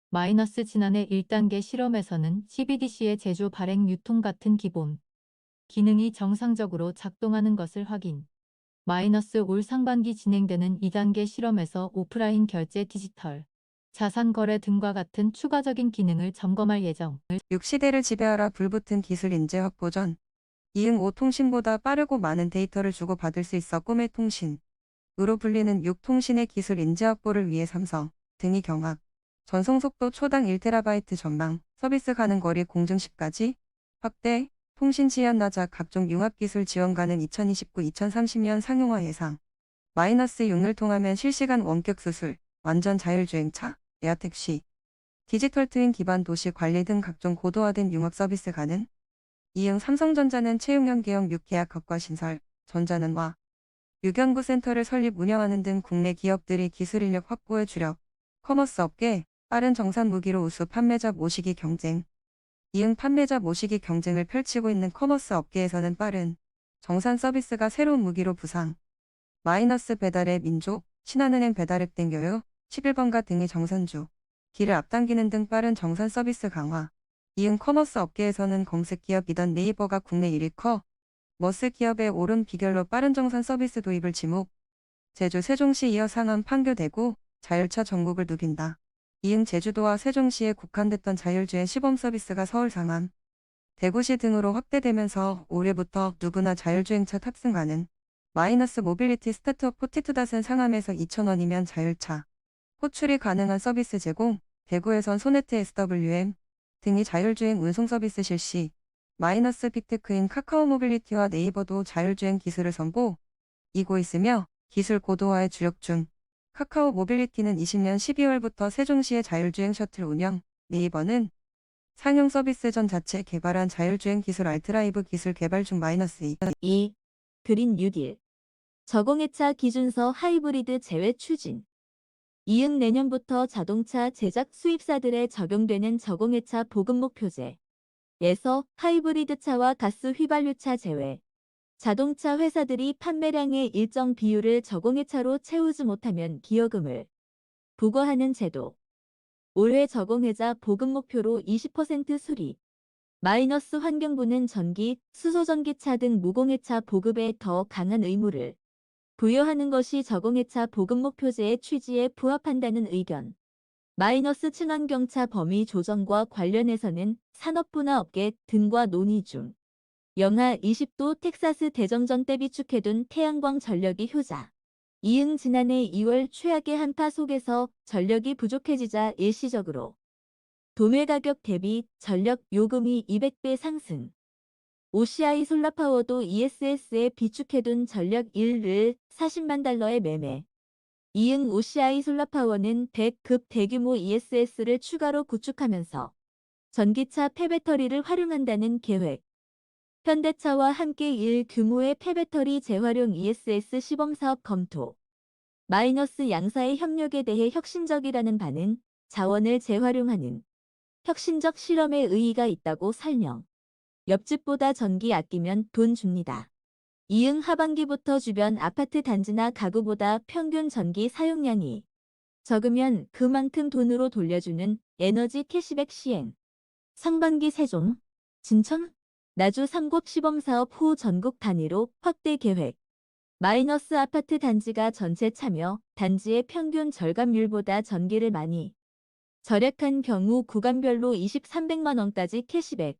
마이너스 지난해 1단계 실험에서는 CBDC의 제조 발행 유통 같은 기본 기능이 정상적으로 작동하는 것을 확인. 마이너스 올 상반기 진행되는 2단계 실험에서 오프라인 결제 디지털 자산 거래 등과 같은 추가적인 기능을 점검할 예정. 6시대를 지배하라 불붙은 기술 인재 확보 전. 이응 5통신보다 빠르고 많은 데이터를 주고받을 수 있어 꿈의 통신. 으로 불리는 6통신의 기술 인재 확보를 위해 삼성 등이 경합. 전송속도 초당 1TB 전망, 서비스 가능 거리 공증 10까지 확대. 통신 지연 낮아 각종 융합기술 지원 가능 2029-2030년 상용화 예상. 마이너스 6을 통하면 실시간 원격 수술, 완전 자율주행차, 에어택시, 디지털 트윈 기반 도시 관리 등 각종 고도화된 융합 서비스 가능. 이응 삼성전자는 채용형 개형 6계약核과 신설, 전자는와 유견구 센터를 설립 운영하는 등 국내 기업들이 기술 인력 확보에 주력. 커머스 업계, 빠른 정산 무기로 우수 판매자 모시기 경쟁. 이응 판매자 모시기 경쟁을 펼치고 있는 커머스 업계에서는 빠른 정산 서비스가 새로운 무기로 부상. 마이너스 배달의 민족, 신한은행 배달앱 땡겨요, 11번가 등의 정산주, 길을 앞당기는 등 빠른 정산 서비스 강화. 이응 커머스 업계에서는 검색 기업이던 네이버가 국내 1위 머스 기업의 오른 비결로 빠른 정산 서비스 도입을 지목. 제주 세종시 이어 상암 판교 대구, 자율차 전국을 누빈다. 이응 제주도와 세종시에 국한됐던 자율주행 시범 서비스가 서울 상암, 대구시 등으로 확대되면서 올해부터 누구나 자율주행차 탑승 가능. 마이너스 모빌리티 스타트업 포티투닷은 상암에서 2,000원이면 자율차 호출이 가능한 서비스 제공, 대구에선 소네트 SWM 등이 자율주행 운송 서비스 실시, 마이너스 빅테크인 카카오 모빌리티와 네이버도 자율주행 기술을 선보이고 있으며 기술 고도화에 주력 중. 카카오 모빌리티는 20년 12월부터 세종시의 자율주행 셔틀 운영, 네이버는 상용 서비스 전 자체 개발한 자율주행 기술 알트라이브 기술 개발 중. 2. 그린 뉴딜. 저공해차 기준서 하이브리드 제외 추진. 이응 내년부터 자동차 제작 수입사들에 적용되는 저공해차 보급 목표제에서 하이브리드차와 가스 휘발유차 제외, 자동차 회사들이 판매량의 일정 비율을 저공해차로 채우지 못하면 기여금을 부과하는 제도. 올해 저공해자 보급 목표로 20% 수립. 마이너스 환경부는 전기, 수소전기차 등 무공해차 보급에 더 강한 의무를 부여하는 것이 저공해차 보급 목표제의 취지에 부합한다는 의견. 마이너스 친환경차 범위 조정과 관련해서는 산업부나 업계 등과 논의 중. 영하 20도 텍사스 대정전 때 비축해둔 태양광 전력이 효자. 이응 지난해 2월 최악의 한파 속에서 전력이 부족해지자 일시적으로 도매 가격 대비 전력 요금이 200배 상승. OCI 솔라파워도 ESS에 비축해둔 전력 1을 40만 달러에 매매. 이응 OCI 솔라파워는 100급 대규모 ESS를 추가로 구축하면서 전기차 폐배터리를 활용한다는 계획. 현대차와 함께 1규모의 폐배터리 재활용 ESS 시범사업 검토. 마이너스 양사의 협력에 대해 혁신적이라는 반응, 자원을 재활용하는 혁신적 실험에 의의가 있다고 설명. 옆집보다 전기 아끼면 돈 줍니다. 이응 하반기부터 주변 아파트 단지나 가구보다 평균 전기 사용량이 적으면 그만큼 돈으로 돌려주는 에너지 캐시백 시행. 상반기 세종, 진천, 나주 3곳 시범사업 후 전국 단위로 확대 계획. 마이너스 아파트 단지가 전체 참여, 단지의 평균 절감률보다 전기를 많이 절약한 경우 구간별로 2,300만 원까지 캐시백.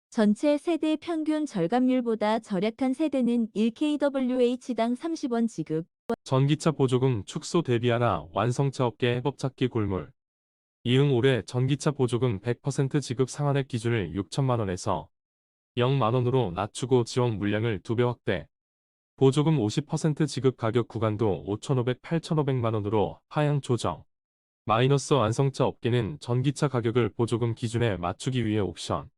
전체 세대 평균 절감률보다 절약한 세대는 1kWh당 30원 지급. 전기차 보조금 축소 대비하라 완성차 업계 해법찾기 골몰. 이응 올해 전기차 보조금 100% 지급 상한액 기준을 6천만 원에서 0만 원으로 낮추고 지원 물량을 2배 확대. 보조금 50% 지급 가격 구간도 5,500, 8,500만 원으로 하향 조정. 마이너스 완성차 업계는 전기차 가격을 보조금 기준에 맞추기 위해 옵션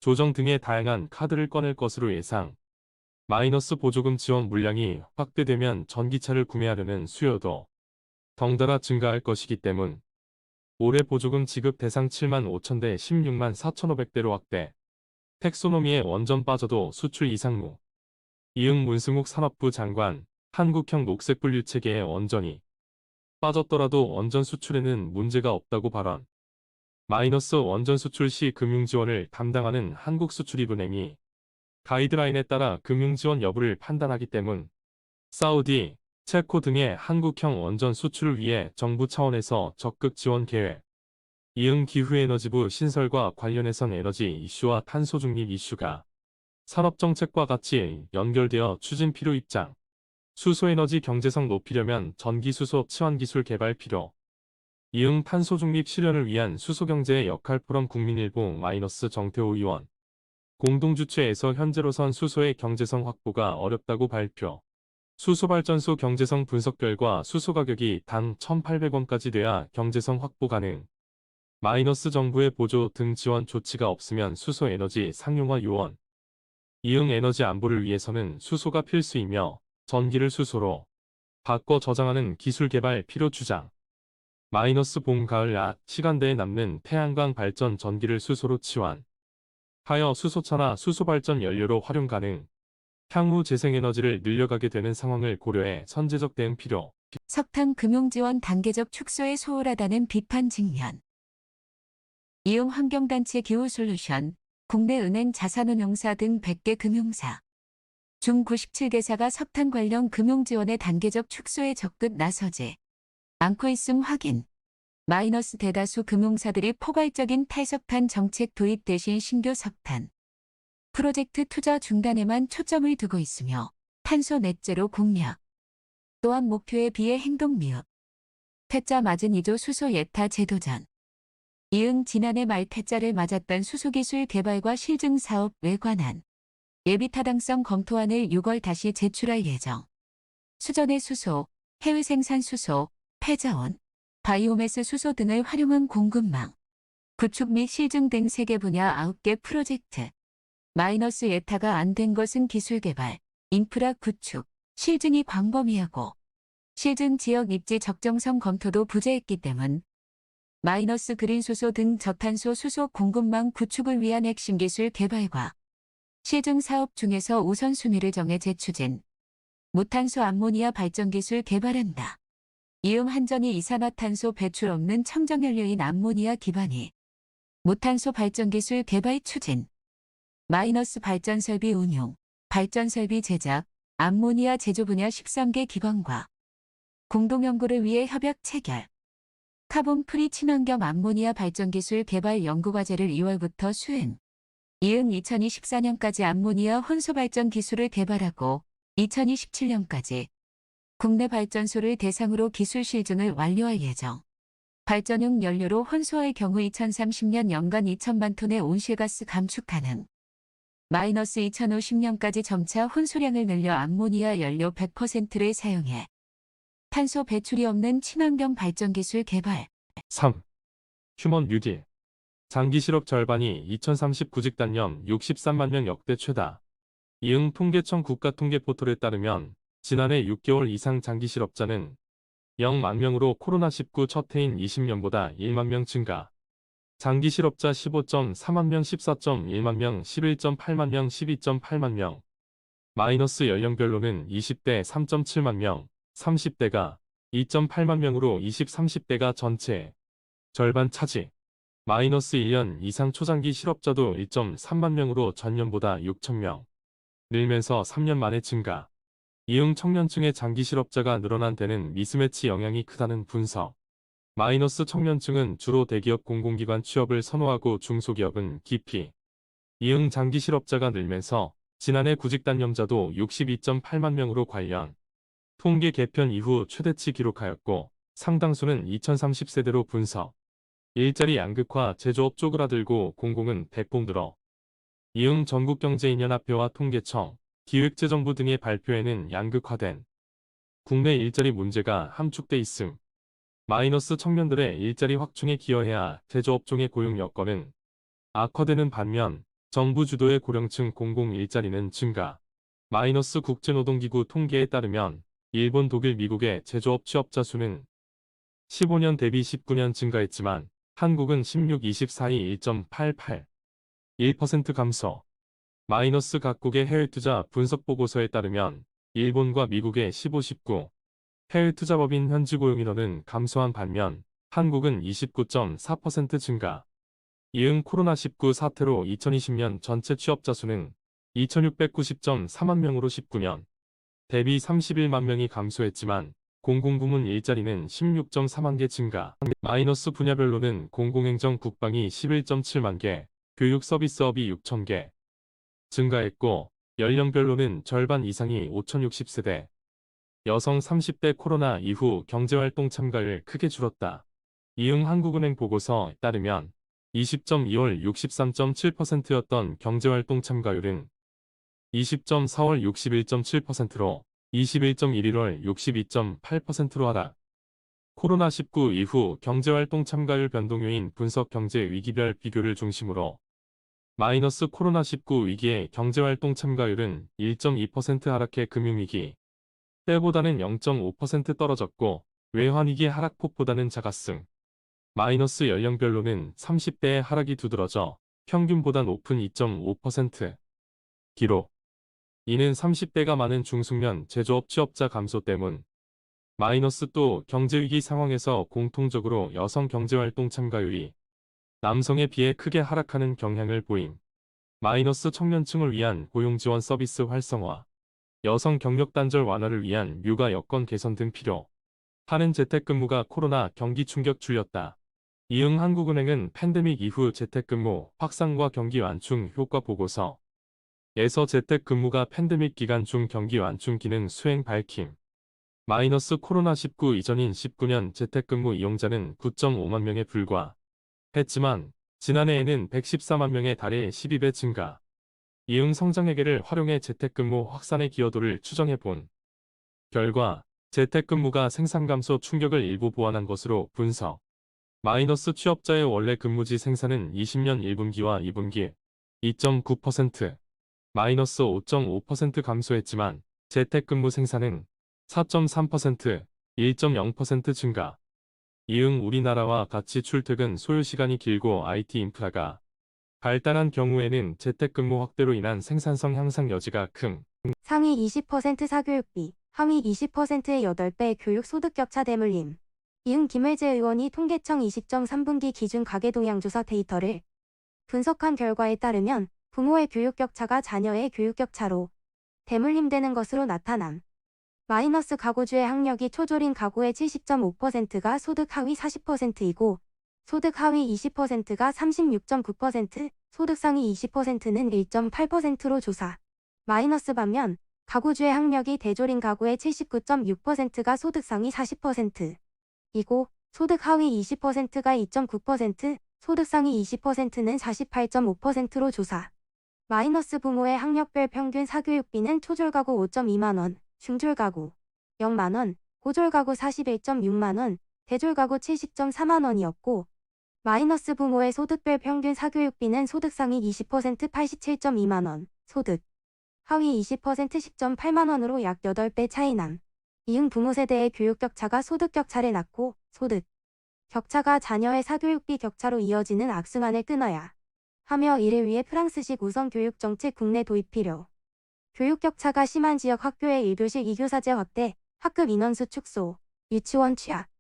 조정 등의 다양한 카드를 꺼낼 것으로 예상. 마이너스 보조금 지원 물량이 확대되면 전기차를 구매하려는 수요도 덩달아 증가할 것이기 때문 올해 보조금 지급 대상 7만 5천 대 16만 4,500대로 확대. 텍소노미에 원전 빠져도 수출 이상무. 이응 문승욱 산업부 장관, 한국형 녹색 분류 체계에 원전이 빠졌더라도 원전 수출에는 문제가 없다고 발언. 마이너스 원전 수출 시 금융지원을 담당하는 한국수출입은행이 가이드라인에 따라 금융지원 여부를 판단하기 때문 사우디, 체코 등의 한국형 원전 수출을 위해 정부 차원에서 적극 지원 계획. 이응 기후에너지부 신설과 관련해선 에너지 이슈와 탄소 중립 이슈가 산업정책과 같이 연결되어 추진 필요 입장. 수소에너지 경제성 높이려면 전기수소 치환기술 개발 필요. 이응 탄소 중립 실현을 위한 수소경제의 역할 포럼 국민일보 마이너스 정태호 의원. 공동주최에서 현재로선 수소의 경제성 확보가 어렵다고 발표. 수소발전소 경제성 분석 결과 수소 가격이 당 1,800원까지 돼야 경제성 확보 가능. 마이너스 정부의 보조 등 지원 조치가 없으면 수소 에너지 상용화 요원. 이응 에너지 안보를 위해서는 수소가 필수이며 전기를 수소로 바꿔 저장하는 기술 개발 필요 주장. 마이너스 봄, 가을, 낮 시간대에 남는 태양광 발전 전기를 수소로 치환. 하여 수소차나 수소발전 연료로 활용 가능. 향후 재생에너지를 늘려가게 되는 상황을 고려해 선제적 대응 필요. 석탄 금융지원 단계적 축소에 소홀하다는 비판 직면. 이응 환경단체 기후솔루션, 국내 은행 자산운용사 등 100개 금융사 중 97개사가 석탄 관련 금융지원의 단계적 축소에 적극 나서지 않고 있음 확인. 마이너스 대다수 금융사들이 포괄적인 탈석탄 정책 도입 대신 신규 석탄 프로젝트 투자 중단에만 초점을 두고 있으며 탄소 넷제로 공략. 또한 목표에 비해 행동 미흡. 퇴짜 맞은 2조 수소 예타 제도전. 이응 지난해 말 퇴짜를 맞았던 수소기술 개발과 실증 사업에 관한 예비 타당성 검토안을 6월 다시 제출할 예정. 수전의 수소, 해외 생산 수소, 폐자원, 바이오매스 수소 등을 활용한 공급망, 구축 및 실증 등 3개 분야 9개 프로젝트. 마이너스 예타가 안 된 것은 기술 개발, 인프라 구축, 실증이 광범위하고 실증 지역 입지 적정성 검토도 부재했기 때문 마이너스 그린 수소 등 저탄소 수소 공급망 구축을 위한 핵심 기술 개발과 실증 사업 중에서 우선순위를 정해 재추진. 무탄소 암모니아 발전 기술 개발한다. 이음 한전이 이산화탄소 배출 없는 청정연료인 암모니아 기반이 무탄소 발전 기술 개발 추진. 마이너스 발전 설비 운용, 발전 설비 제작, 암모니아 제조 분야 13개 기관과 공동 연구를 위해 협약 체결. 카본 프리 친환경 암모니아 발전 기술 개발 연구 과제를 2월부터 수행. 이응 2024년까지 암모니아 혼소 발전 기술을 개발하고 2027년까지 국내 발전소를 대상으로 기술 실증을 완료할 예정. 발전용 연료로 혼소할 경우 2030년 연간 2천만 톤의 온실가스 감축 가능. 마이너스 2050년까지 점차 혼소량을 늘려 암모니아 연료 100%를 사용해 탄소 배출이 없는 친환경 발전 기술 개발. 3. 휴먼 뉴딜. 장기 실업 절반이 2030 구직단년 63만 명 역대 최다. 이응 통계청 국가통계 포털에 따르면 지난해 6개월 이상 장기 실업자는 0만 명으로 코로나19 첫 해인 20년보다 1만 명 증가. 장기 실업자 15.4만 명, 14.1만 명, 11.8만 명, 12.8만 명. 마이너스 연령별로는 20대 3.7만 명, 30대가 2.8만 명으로 20, 30대가 전체의 절반 차지. 마이너스 1년 이상 초장기 실업자도 1.3만 명으로 전년보다 6천 명 늘면서 3년 만에 증가. 이응 청년층의 장기 실업자가 늘어난 데는 미스매치 영향이 크다는 분석. 마이너스 청년층은 주로 대기업 공공기관 취업을 선호하고 중소기업은 기피. 이응 장기 실업자가 늘면서 지난해 구직단념자도 62.8만 명으로 관련 통계 개편 이후 최대치 기록하였고 상당수는 2030세대로 분석. 일자리 양극화, 제조업 쪼그라들고 공공은 백봉 들어. 이응 전국경제인연합회와 통계청, 기획재정부 등의 발표에는 양극화된 국내 일자리 문제가 함축돼 있음. 마이너스 청년들의 일자리 확충에 기여해야 제조업종의 고용 여건은 악화되는 반면 정부 주도의 고령층 공공 일자리는 증가. 마이너스 국제노동기구 통계에 따르면 일본, 독일, 미국의 제조업 취업자 수는 15년 대비 19년 증가했지만 한국은 16, 24이 1.88, 1% 감소. 마이너스 각국의 해외투자 분석보고서에 따르면 일본과 미국의 15, 19 해외투자법인 현지 고용인원은 감소한 반면 한국은 29.4% 증가. 이응 코로나19 사태로 2020년 전체 취업자 수는 2690.4만 명으로 19년 대비 31만 명이 감소했지만 공공부문 일자리는 16.4만 개 증가. 마이너스 분야별로는 공공행정 국방이 11.7만 개, 교육 서비스업이 6천 개 증가했고 연령별로는 절반 이상이 5060세대. 여성 30대 코로나 이후 경제활동 참가율 크게 줄었다. 이응 한국은행 보고서에 따르면 20.2월 63.7%였던 경제활동 참가율은 20.4월 61.7%로 21.1월 62.8%로 하락. 코로나19 이후 경제활동 참가율 변동 요인 분석 경제 위기별 비교를 중심으로 마이너스 코로나19 위기의 경제활동 참가율은 1.2% 하락해 금융위기 때보다는 0.5% 떨어졌고 외환위기 하락폭보다는 작았음. 마이너스 연령별로는 30대의 하락이 두드러져 평균보다 높은 2.5% 기록. 이는 30대가 많은 중숙년 제조업 취업자 감소 때문. 마이너스 또 경제위기 상황에서 공통적으로 여성 경제활동 참가율이 남성에 비해 크게 하락하는 경향을 보임. 마이너스 청년층을 위한 고용지원 서비스 활성화, 여성 경력 단절 완화를 위한 육아 여건 개선 등 필요. 하는 재택근무가 코로나 경기 충격 줄였다. 이응 한국은행은 팬데믹 이후 재택근무 확산과 경기 완충 효과 보고서 에서 재택근무가 팬데믹 기간 중 경기 완충 기능 수행 밝힘. -코로나19 이전인 19년 재택근무 이용자는 9.5만 명에 불과했지만 지난해에는 114만 명에 달해 12배 증가. 이응 성장회계를 활용해 재택근무 확산의 기여도를 추정해 본 결과 재택근무가 생산 감소 충격을 일부 보완한 것으로 분석. 취업자의 원래 근무지 생산은 20년 1분기와 2분기 2.9%, -5.5% 감소했지만 재택근무 생산은 4.3%, 1.0% 증가. 이응 우리나라와 같이 출퇴근 소요 시간이 길고 IT 인프라가 발달한 경우에는 재택근무 확대로 인한 생산성 향상 여지가 큰. 상위 20% 사교육비, 하위 20%의 8배 교육 소득 격차 대물림. 이응 김회재 의원이 통계청 20.3분기 기준 가계동향조사 데이터를 분석한 결과에 따르면 부모의 교육 격차가 자녀의 교육 격차로 대물림되는 것으로 나타남. 가구주의 학력이 초졸인 가구의 70.5%가 소득 하위 40%이고 소득 하위 20%가 36.9%, 소득 상위 20%는 1.8%로 조사. 반면 가구주의 학력이 대졸인 가구의 79.6%가 소득 상위 40%이고 소득 하위 20%가 2.9%, 소득 상위 20%는 48.5%로 조사. 부모의 학력별 평균 사교육비는 초졸 가구 5.2만 원, 중졸 가구 0만 원, 고졸 가구 41.6만 원, 대졸 가구 70.4만 원이었고 부모의 소득별 평균 사교육비는 소득 상위 20% 87.2만 원, 소득 하위 20% 10.8만 원으로 약 8배 차이남. 이응 부모 세대의 교육 격차가 소득 격차를 낳고 소득 격차가 자녀의 사교육비 격차로 이어지는 악순환을 끊어야 하며 이를 위해 프랑스식 우선 교육 정책 국내 도입 필요. 교육 격차가 심한 지역 학교의 1교실 2교사제 확대, 학급 인원수 축소, 유치원 취약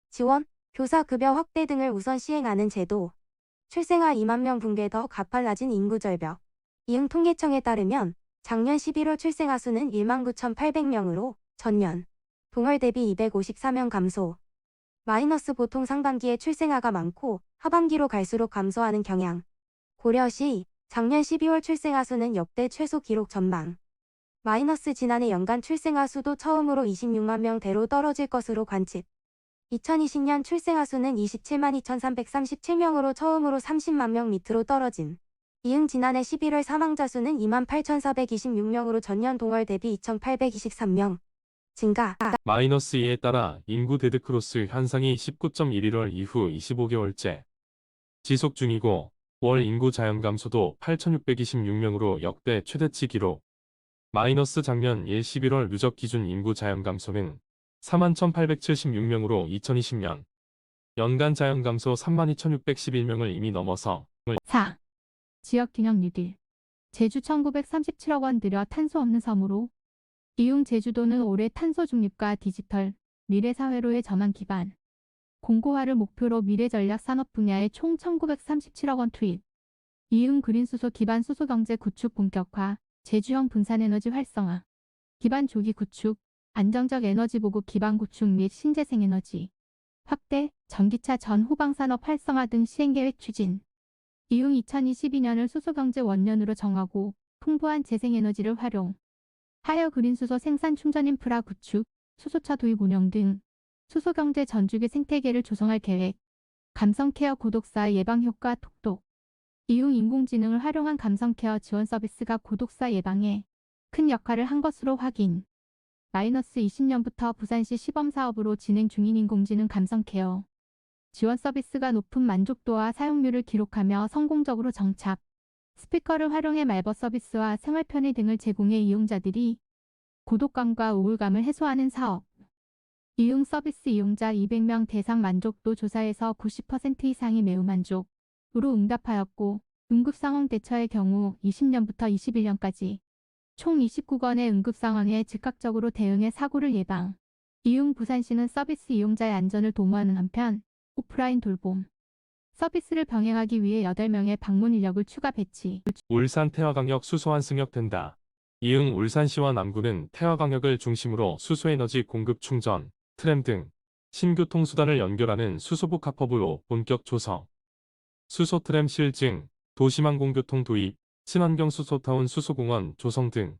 지원, 교사 급여 확대 등을 우선 시행하는 제도. 출생아 2만 명 붕괴 더 가팔라진 인구 절벽. 이응 통계청에 따르면 작년 11월 출생아 수는 19,800명으로 전년 동월 대비 254명 감소. 보통 상반기에 출생아가 많고 하반기로 갈수록 감소하는 경향. 고려시 작년 12월 출생아 수는 역대 최소 기록 전망. 지난해 연간 출생아 수도 처음으로 26만 명대로 떨어질 것으로 관측. 2020년 출생아 수는 27만 2,337명으로 처음으로 30만 명 밑으로 떨어짐. 이응 지난해 11월 사망자 수는 2만 8,426명으로 전년 동월 대비 2,823명 증가. -2에 따라 인구 데드크로스 현상이 19.11월 이후 25개월째 지속 중이고 월 인구 자연 감소도 8,626명으로 역대 최대치 기록. 작년 11월 누적 기준 인구 자연 감소는 41,876명으로 2020년 연간 자연 감소 32,611명을 이미 넘어서 4. 지역균형 뉴딜. 제주 1937억 원 들여 탄소 없는 섬으로. 이응 제주도는 올해 탄소 중립과 디지털 미래사회로의 전환 기반 공고화를 목표로 미래전략 산업 분야에 총 1,937억 원 투입. 이응 그린수소 기반 수소경제 구축 본격화, 제주형 분산에너지 활성화, 기반 조기 구축, 안정적 에너지 보급 기반 구축 및 신재생에너지 확대, 전기차 전 후방산업 활성화 등 시행계획 추진. 이응 2022년을 수소경제 원년으로 정하고 풍부한 재생에너지를 활용. 하여 그린수소 생산 충전 인프라 구축, 수소차 도입 운영 등 수소경제 전주기 생태계를 조성할 계획. 감성케어 고독사 예방 효과 톡톡. 이응 인공지능을 활용한 감성케어 지원 서비스가 고독사 예방에 큰 역할을 한 것으로 확인. 20년부터 부산시 시범사업으로 진행 중인 인공지능 감성케어 지원 서비스가 높은 만족도와 사용률을 기록하며 성공적으로 정착. 스피커를 활용해 말벗 서비스와 생활 편의 등을 제공해 이용자들이 고독감과 우울감을 해소하는 사업. 이응 서비스 이용자 200명 대상 만족도 조사에서 90% 이상이 매우 만족으로 응답하였고 응급상황 대처의 경우 20년부터 21년까지 총 29건의 응급상황에 즉각적으로 대응해 사고를 예방. 이응 부산시는 서비스 이용자의 안전을 도모하는 한편 오프라인 돌봄 서비스를 병행하기 위해 8명의 방문 인력을 추가 배치. 울산 태화강역 수소안 승역된다. 이응 울산시와 남구는 태화강역을 중심으로 수소에너지 공급 충전, 트램 등 신교통수단을 연결하는 수소복 합허브로 본격 조성. 수소트램 실증, 도시망공교통 도입, 친환경 수소타운 수소공원 조성 등.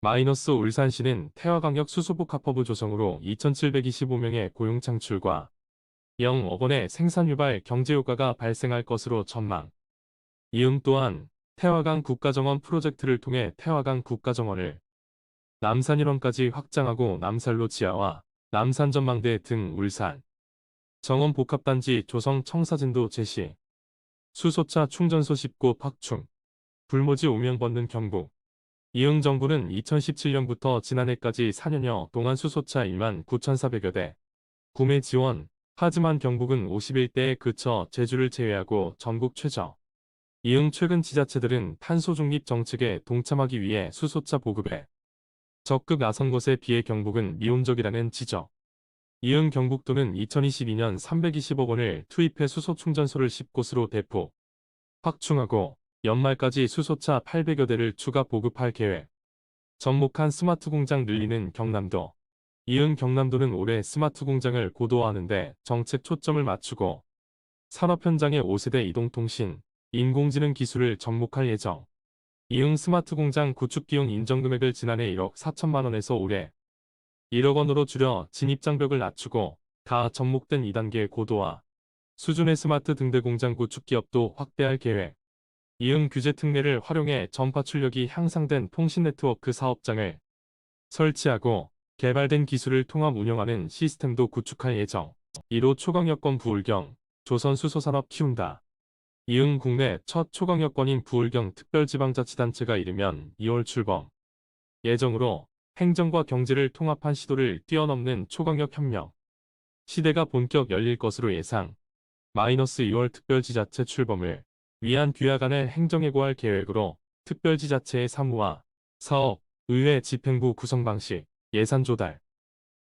울산시는 태화강역 수소복 합허브 조성으로 2,725명의 고용 창출과 0억 원의 생산 유발 경제 효과가 발생할 것으로 전망. 이응 또한 태화강 국가정원 프로젝트를 통해 태화강 국가정원을 남산 일원까지 확장하고 남산로 지하와 남산 전망대 등 울산 정원 복합단지 조성 청사진도 제시. 수소차 충전소 10곳 확충. 불모지 오명 벗는 경북. 이응 정부는 2017년부터 지난해까지 4년여 동안 수소차 1만 9,400여 대 구매 지원. 하지만 경북은 51대에 그쳐 제주를 제외하고 전국 최저. 이응 최근 지자체들은 탄소 중립 정책에 동참하기 위해 수소차 보급에 적극 나선 것에 비해 경북은 미온적이라는 지적. 이응 경북도는 2022년 320억 원을 투입해 수소 충전소를 10곳으로 대폭 확충하고 연말까지 수소차 800여 대를 추가 보급할 계획. 접목한 스마트 공장 늘리는 경남도. 이응 경남도는 올해 스마트 공장을 고도화하는데 정책 초점을 맞추고 산업 현장의 5세대 이동통신, 인공지능 기술을 접목할 예정. 이응 스마트 공장 구축 비용 인정 금액을 지난해 1억 4천만 원에서 올해 1억 원으로 줄여 진입장벽을 낮추고 다 접목된 2단계 고도화 수준의 스마트 등대 공장 구축 기업도 확대할 계획. 이응 규제 특례를 활용해 전파 출력이 향상된 통신 네트워크 사업장을 설치하고 개발된 기술을 통합 운영하는 시스템도 구축할 예정. 1호 초강력권 부울경, 조선 수소산업 키운다. 이응 국내 첫 초강력권인 부울경 특별지방자치단체가 이르면 2월 출범 예정으로 행정과 경제를 통합한 시도를 뛰어넘는 초강력 혁명 시대가 본격 열릴 것으로 예상. 2월 특별지자체 출범을 위한 귀화간을 행정해고할 계획으로 특별지자체의 사무와 사업, 의회 집행부 구성 방식, 예산 조달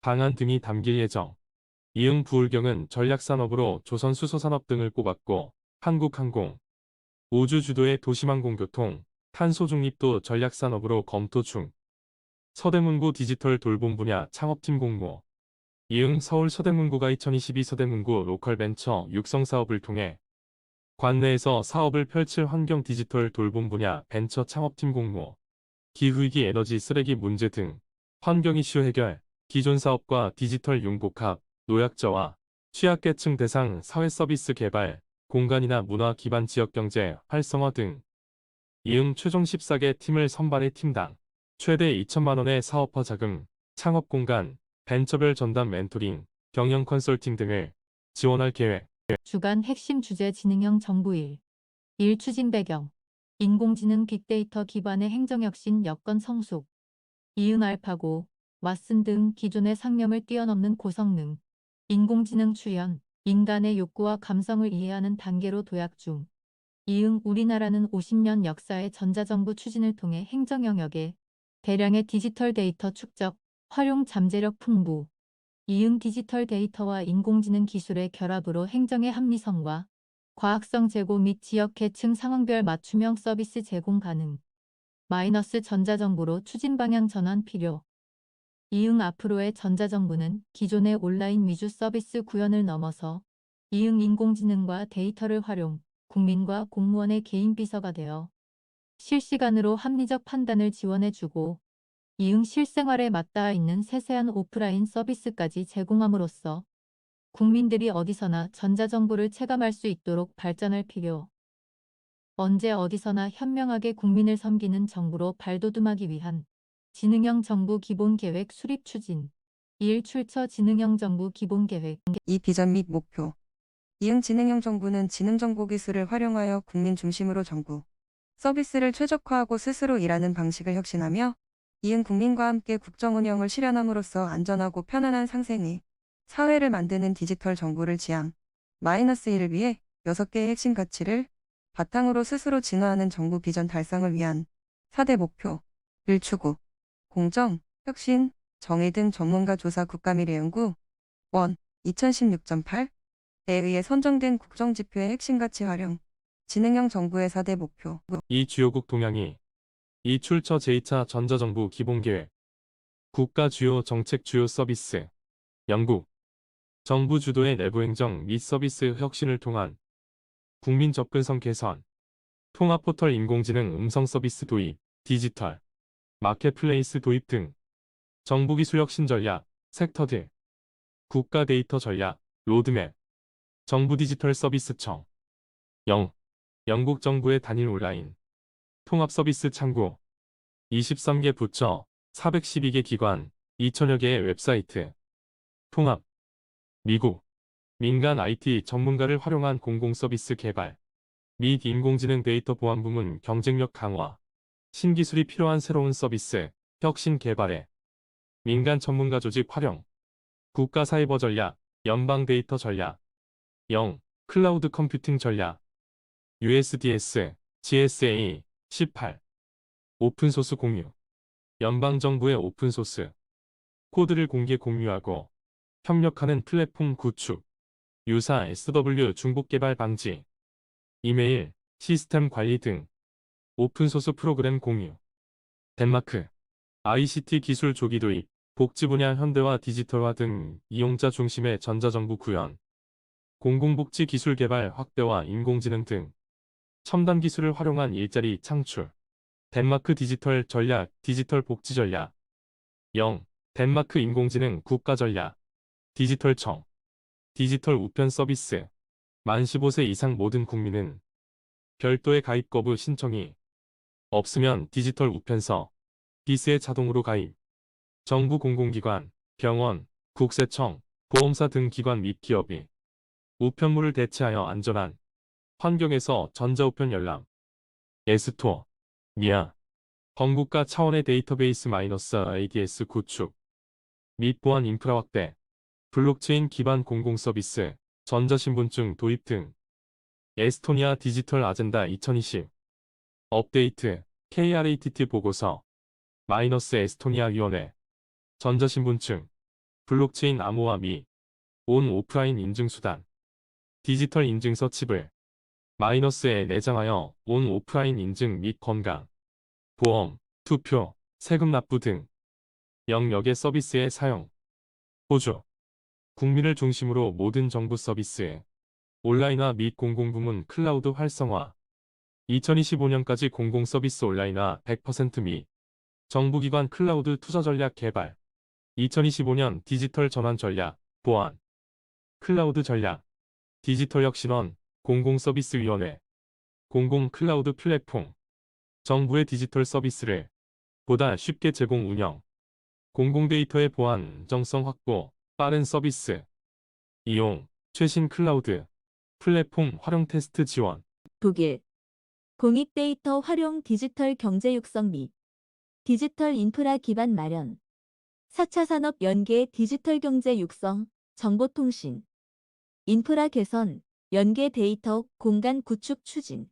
방안 등이 담길 예정. 이응 부울경은 전략산업으로 조선 수소산업 등을 꼽았고 한국항공, 우주 주도의 도시망공교통, 탄소 중립도 전략산업으로 검토 중. 서대문구 디지털 돌봄 분야 창업팀 공모. 이응 서울 서대문구가 2022 서대문구 로컬벤처 육성 사업을 통해 관내에서 사업을 펼칠 환경 디지털 돌봄 분야 벤처 창업팀 공모. 기후위기 에너지 쓰레기 문제 등 환경 이슈 해결, 기존 사업과 디지털 융복합, 노약자와 취약계층 대상 사회 서비스 개발, 공간이나 문화 기반 지역경제 활성화 등. 이응 최종 14개 팀을 선발해 팀당 최대 2천만 원의 사업화 자금, 창업 공간, 벤처별 전담 멘토링, 경영 컨설팅 등을 지원할 계획. 주간 핵심 주제 진흥형 정부 1 추진 배경. 인공지능 빅데이터 기반의 행정혁신 여건 성숙. 이응 알파고, 왓슨 등 기존의 상념을 뛰어넘는 고성능. 인공지능 출현, 인간의 욕구와 감성을 이해하는 단계로 도약 중. 이응 우리나라는 50년 역사의 전자정부 추진을 통해 행정 영역에 대량의 디지털 데이터 축적, 활용 잠재력 풍부. 이응 디지털 데이터와 인공지능 기술의 결합으로 행정의 합리성과 과학성 제고 및 지역 계층 상황별 맞춤형 서비스 제공 가능. 전자정부로 추진 방향 전환 필요. 이응 앞으로의 전자정부는 기존의 온라인 위주 서비스 구현을 넘어서 이응 인공지능과 데이터를 활용, 국민과 공무원의 개인 비서가 되어 실시간으로 합리적 판단을 지원해주고 이응 실생활에 맞닿아 있는 세세한 오프라인 서비스까지 제공함으로써 국민들이 어디서나 전자정부를 체감할 수 있도록 발전할 필요. 언제 어디서나 현명하게 국민을 섬기는 정부로 발돋움하기 위한 지능형 정부 기본계획 수립 추진. 1 출처 지능형 정부 기본계획. 이 비전 및 목표. 이응 지능형 정부는 지능정보기술을 활용하여 국민 중심으로 정부 서비스를 최적화하고 스스로 일하는 방식을 혁신하며 이응 국민과 함께 국정 운영을 실현함으로써 안전하고 편안한 상생의 사회를 만드는 디지털 정부를 지향. -1을 위해 6개의 핵심 가치를 바탕으로 스스로 진화하는 정부 비전 달성을 위한 4대 목표. 1. 추구. 공정, 혁신, 정의 등 전문가 조사 국가미래연구 2016.8에 의해 선정된 국정지표의 핵심 가치 활용. 지능형 정부의 4대 목표. 이 주요국 동향이. 이 출처 제2차 전자정부 기본계획. 국가 주요 정책 주요 서비스. 영국. 정부 주도의 내부 행정 및 서비스 혁신을 통한 국민 접근성 개선, 통합 포털 인공지능 음성 서비스 도입, 디지털 마켓플레이스 도입 등 정부 기술 혁신 전략, 섹터들, 국가 데이터 전략, 로드맵, 정부 디지털 서비스청, 영국 정부의 단일 온라인 통합 서비스 창구, 23개 부처, 412개 기관, 2천여 개의 웹사이트, 통합, 미국, 민간 IT 전문가를 활용한 공공 서비스 개발, 및 인공지능 데이터 보안 부문 경쟁력 강화, 신기술이 필요한 새로운 서비스, 혁신 개발에 민간 전문가 조직 활용, 국가 사이버 전략, 연방 데이터 전략, 클라우드 컴퓨팅 전략, USDS, GSA, 18, 오픈소스 공유, 연방정부의 오픈소스, 코드를 공개 공유하고 협력하는 플랫폼 구축, 유사 SW 중복 개발 방지, 이메일, 시스템 관리 등 오픈소스 프로그램 공유. 덴마크, ICT 기술 조기 도입, 복지 분야 현대화 디지털화 등 이용자 중심의 전자정부 구현, 공공복지 기술 개발 확대와 인공지능 등 첨단 기술을 활용한 일자리 창출. 덴마크 디지털 전략, 디지털 복지 전략. 덴마크 인공지능 국가 전략. 디지털청. 디지털 우편 서비스. 만 15세 이상 모든 국민은 별도의 가입 거부 신청이 없으면 디지털 우편서, 비스에 자동으로 가입. 정부 공공기관, 병원, 국세청, 보험사 등 기관 및 기업이 우편물을 대체하여 안전한 환경에서 전자우편 열람, 에스토, 미아, 범국가 차원의 데이터베이스 -ADS 구축 및 보안 인프라 확대, 블록체인 기반 공공서비스, 전자신분증 도입 등 에스토니아 디지털 아젠다 2020 업데이트, KRATT 보고서, 에스토니아 위원회, 전자신분증, 블록체인 암호화 및 온 오프라인 인증수단, 디지털 인증서 칩을 에 내장하여 온 오프라인 인증 및 건강, 보험, 투표, 세금 납부 등 영역의 서비스의 사용, 호주, 국민을 중심으로 모든 정부 서비스, 온라인화 및 공공부문 클라우드 활성화, 2025년까지 공공서비스 온라인화 100% 및 정부기관 클라우드 투자 전략 개발, 2025년 디지털 전환 전략, 보안, 클라우드 전략, 디지털 혁신원, 공공서비스위원회, 공공 클라우드 플랫폼, 정부의 디지털 서비스를 보다 쉽게 제공 운영, 공공데이터의 보안 안정성 확보, 빠른 서비스, 이용, 최신 클라우드, 플랫폼 활용 테스트 지원. 독일, 공익 데이터 활용 디지털 경제 육성 및 디지털 인프라 기반 마련, 4차 산업 연계 디지털 경제 육성, 정보통신, 인프라 개선, 연계 데이터 공간 구축 추진,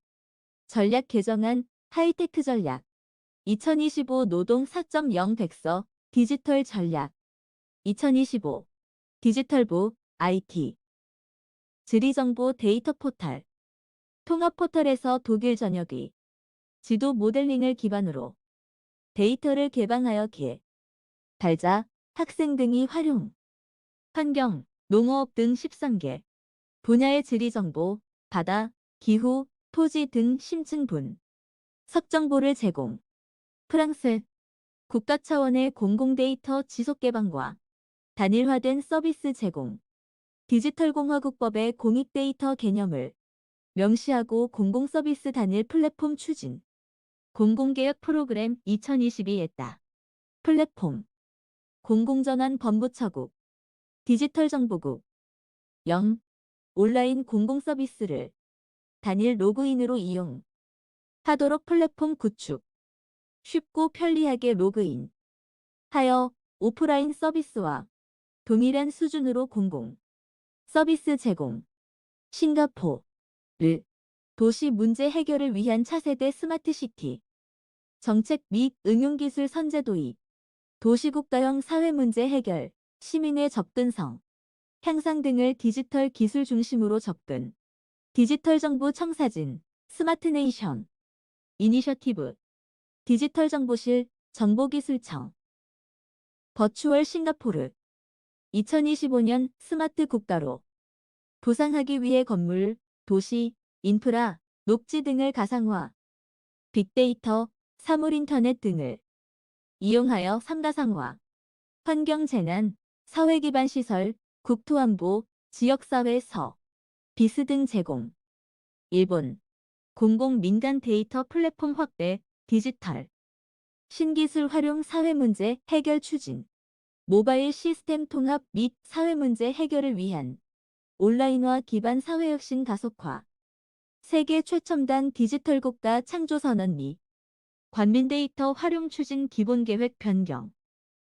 전략 개정안, 하이테크 전략, 2025 노동 4.0 백서, 디지털 전략, 2025 디지털부, IT, 지리정보 데이터 포털, 통합 포털에서 독일 전역의 지도 모델링을 기반으로 데이터를 개방하여 발자, 학생 등이 활용, 환경, 농어업 등 13개 분야의 지리정보, 바다, 기후, 토지 등 심층 석정보를 제공. 프랑스, 국가 차원의 공공데이터 지속 개방과 단일화된 서비스 제공. 디지털공화국법의 공익데이터 개념을 명시하고 공공서비스 단일 플랫폼 추진. 공공개혁 프로그램 2022에 따 플랫폼, 공공전환 법무처국, 디지털정보국, 온라인 공공서비스를 단일 로그인으로 이용하도록 플랫폼 구축, 쉽고 편리하게 로그인 하여 오프라인 서비스와 동일한 수준으로 공공 서비스 제공. 싱가포르, 도시 문제 해결을 위한 차세대 스마트시티 정책 및 응용기술 선제 도입, 도시국가형 사회문제 해결, 시민의 접근성 향상 등을 디지털 기술 중심으로 접근. 디지털 정보 청사진, 스마트네이션 이니셔티브, 디지털 정보실, 정보기술청, 버추얼 싱가포르, 2025년 스마트 국가로 부상하기 위해 건물, 도시, 인프라, 녹지 등을 가상화, 빅데이터, 사물인터넷 등을 이용하여 3다상화, 환경재난, 사회기반 시설, 국토안보, 지역사회 비스 등 제공. 일본, 공공민간 데이터 플랫폼 확대, 디지털, 신기술 활용 사회문제 해결 추진, 모바일 시스템 통합 및 사회문제 해결을 위한 온라인화 기반 사회혁신 가속화, 세계 최첨단 디지털 국가 창조 선언 및 관민 데이터 활용 추진 기본계획 변경,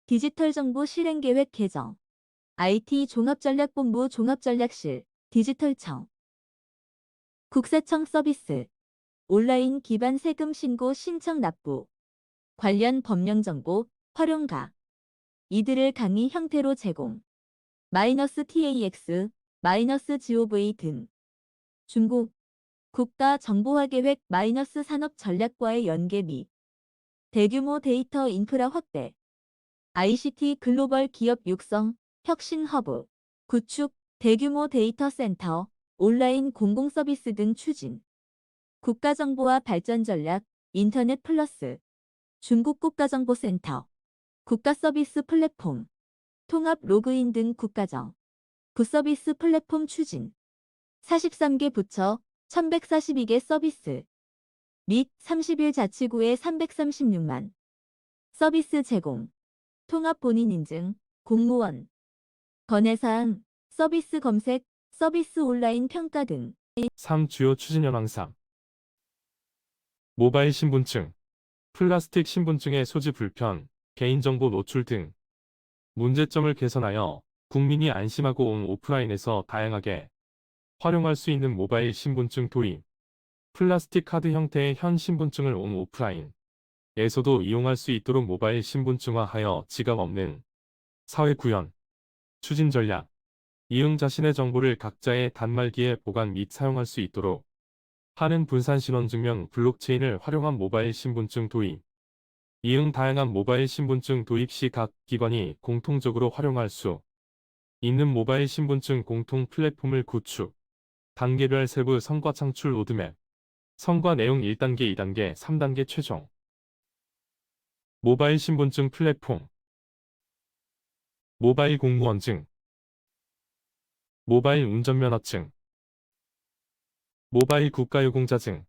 디지털 정부 실행계획 개정, IT 종합전략본부 종합전략실, 디지털청, 국세청 서비스, 온라인 기반 세금 신고 신청 납부, 관련 법령 정보, 활용가, 이들을 강의 형태로 제공, -TAX, -GOV 등. 중국, 국가정보화계획 -산업전략과의 연계 및 대규모 데이터 인프라 확대, ICT 글로벌 기업 육성, 혁신 허브, 구축, 대규모 데이터 센터, 온라인 공공서비스 등 추진, 국가정보화 발전 전략, 인터넷 플러스, 중국 국가정보센터, 국가서비스 플랫폼, 통합 로그인 등 국가정, 부서비스 플랫폼 추진, 43개 부처, 1142개 서비스, 및 31자치구의 336만 서비스 제공, 통합 본인 인증, 공무원, 건의사항, 서비스 검색, 서비스 온라인 평가 등. 3. 주요 추진 현황 3. 모바일 신분증, 플라스틱 신분증의 소지 불편, 개인정보 노출 등 문제점을 개선하여 국민이 안심하고 온 오프라인에서 다양하게 활용할 수 있는 모바일 신분증 도입, 플라스틱 카드 형태의 현 신분증을 온 오프라인에서도 이용할 수 있도록 모바일 신분증화하여 지갑 없는 사회 구현, 추진 전략, 이응 자신의 정보를 각자의 단말기에 보관 및 사용할 수 있도록 하는 분산 신원증명 블록체인을 활용한 모바일 신분증 도입, 이응 다양한 모바일 신분증 도입 시 각 기관이 공통적으로 활용할 수 있는 모바일 신분증 공통 플랫폼을 구축, 단계별 세부 성과 창출 로드맵, 성과 내용 1단계, 2단계, 3단계 최종. 모바일 신분증 플랫폼, 모바일 공무원증, 모바일 운전면허증, 모바일 국가유공자증,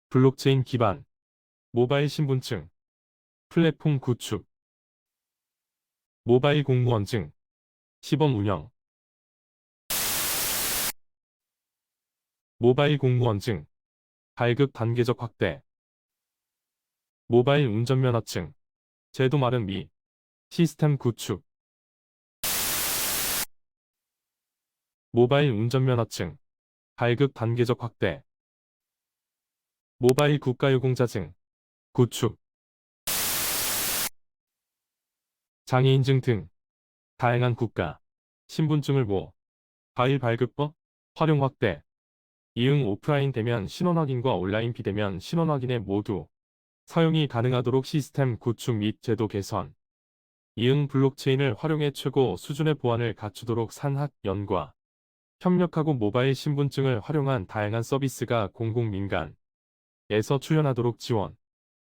블록체인 기반 모바일 신분증 플랫폼 구축, 모바일 공무원증 시범 운영, 모바일 공무원증 발급 단계적 확대, 모바일 운전면허증 제도 마련 및 시스템 구축, 모바일 운전면허증 발급 단계적 확대, 모바일 국가유공자증 구축, 장애인증 등 다양한 국가 신분증을 모바일 발급법 활용 확대, 이응 오프라인 대면 신원 확인과 온라인 비대면 신원 확인에 모두 사용이 가능하도록 시스템 구축 및 제도 개선, 이응 블록체인을 활용해 최고 수준의 보안을 갖추도록 산학연과 협력하고 모바일 신분증을 활용한 다양한 서비스가 공공민간에서 출현하도록 지원,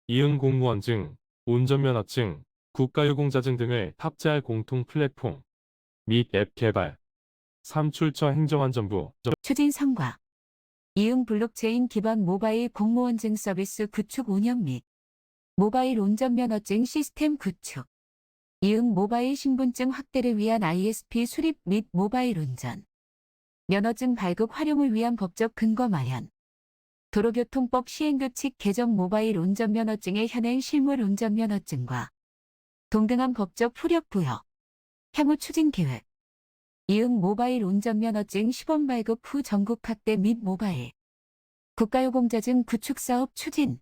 이응 공무원증, 운전면허증, 국가유공자증 등을 탑재할 공통 플랫폼 및 앱 개발. 3. 출처 행정안전부 추진 성과, 이응 블록체인 기반 모바일 공무원증 서비스 구축 운영 및 모바일 운전면허증 시스템 구축, 이응 모바일 신분증 확대를 위한 ISP 수립 및 모바일 운전 면허증 발급 활용을 위한 법적 근거 마련, 도로교통법 시행규칙 개정, 모바일 운전면허증의 현행 실물 운전면허증과 동등한 법적 효력 부여, 향후 추진 계획, 이응 모바일 운전면허증 시범 발급 후 전국 확대 및 모바일 국가유공자증 구축 사업 추진,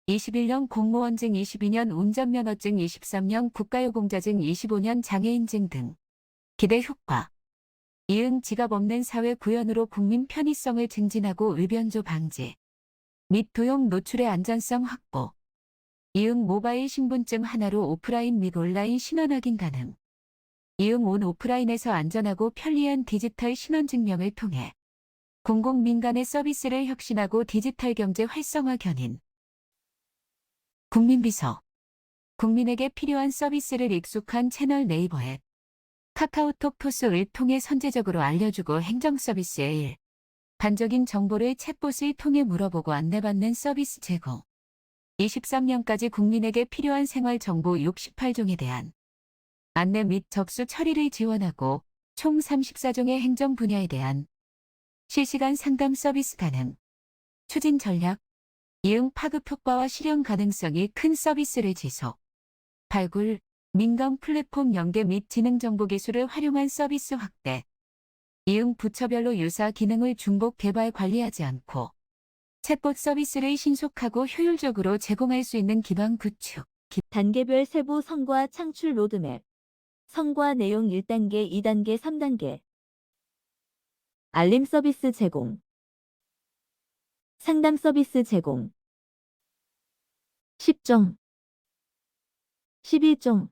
21년 공무원증, 22년 운전면허증, 23년 국가유공자증, 25년 장애인증 등 기대 효과, 이응 지갑 없는 사회 구현으로 국민 편의성을 증진하고 의변조 방지 및 도용 노출의 안전성 확보, 이응 모바일 신분증 하나로 오프라인 및 온라인 신원 확인 가능. 이응 온 오프라인에서 안전하고 편리한 디지털 신원증명을 통해 공공민간의 서비스를 혁신하고 디지털 경제 활성화 견인. 국민비서. 국민에게 필요한 서비스를 익숙한 채널 네이버 앱, 카카오톡 토스를 통해 선제적으로 알려주고 행정 서비스의 일. 반적인 정보를 챗봇을 통해 물어보고 안내받는 서비스 제공. 23년까지 국민에게 필요한 생활 정보 68종에 대한 안내 및 접수 처리를 지원하고 총 34종의 행정 분야에 대한 실시간 상담 서비스 가능. 추진 전략. 이응 파급 효과와 실현 가능성이 큰 서비스를 지속. 발굴. 민간 플랫폼 연계 및 지능정보 기술을 활용한 서비스 확대. 이응 부처별로 유사 기능을 중복 개발 관리하지 않고 챗봇 서비스를 신속하고 효율적으로 제공할 수 있는 기반 구축. 단계별 세부 성과 창출 로드맵. 성과 내용 1단계, 2단계, 3단계. 알림 서비스 제공. 상담 서비스 제공. 10종. 11종.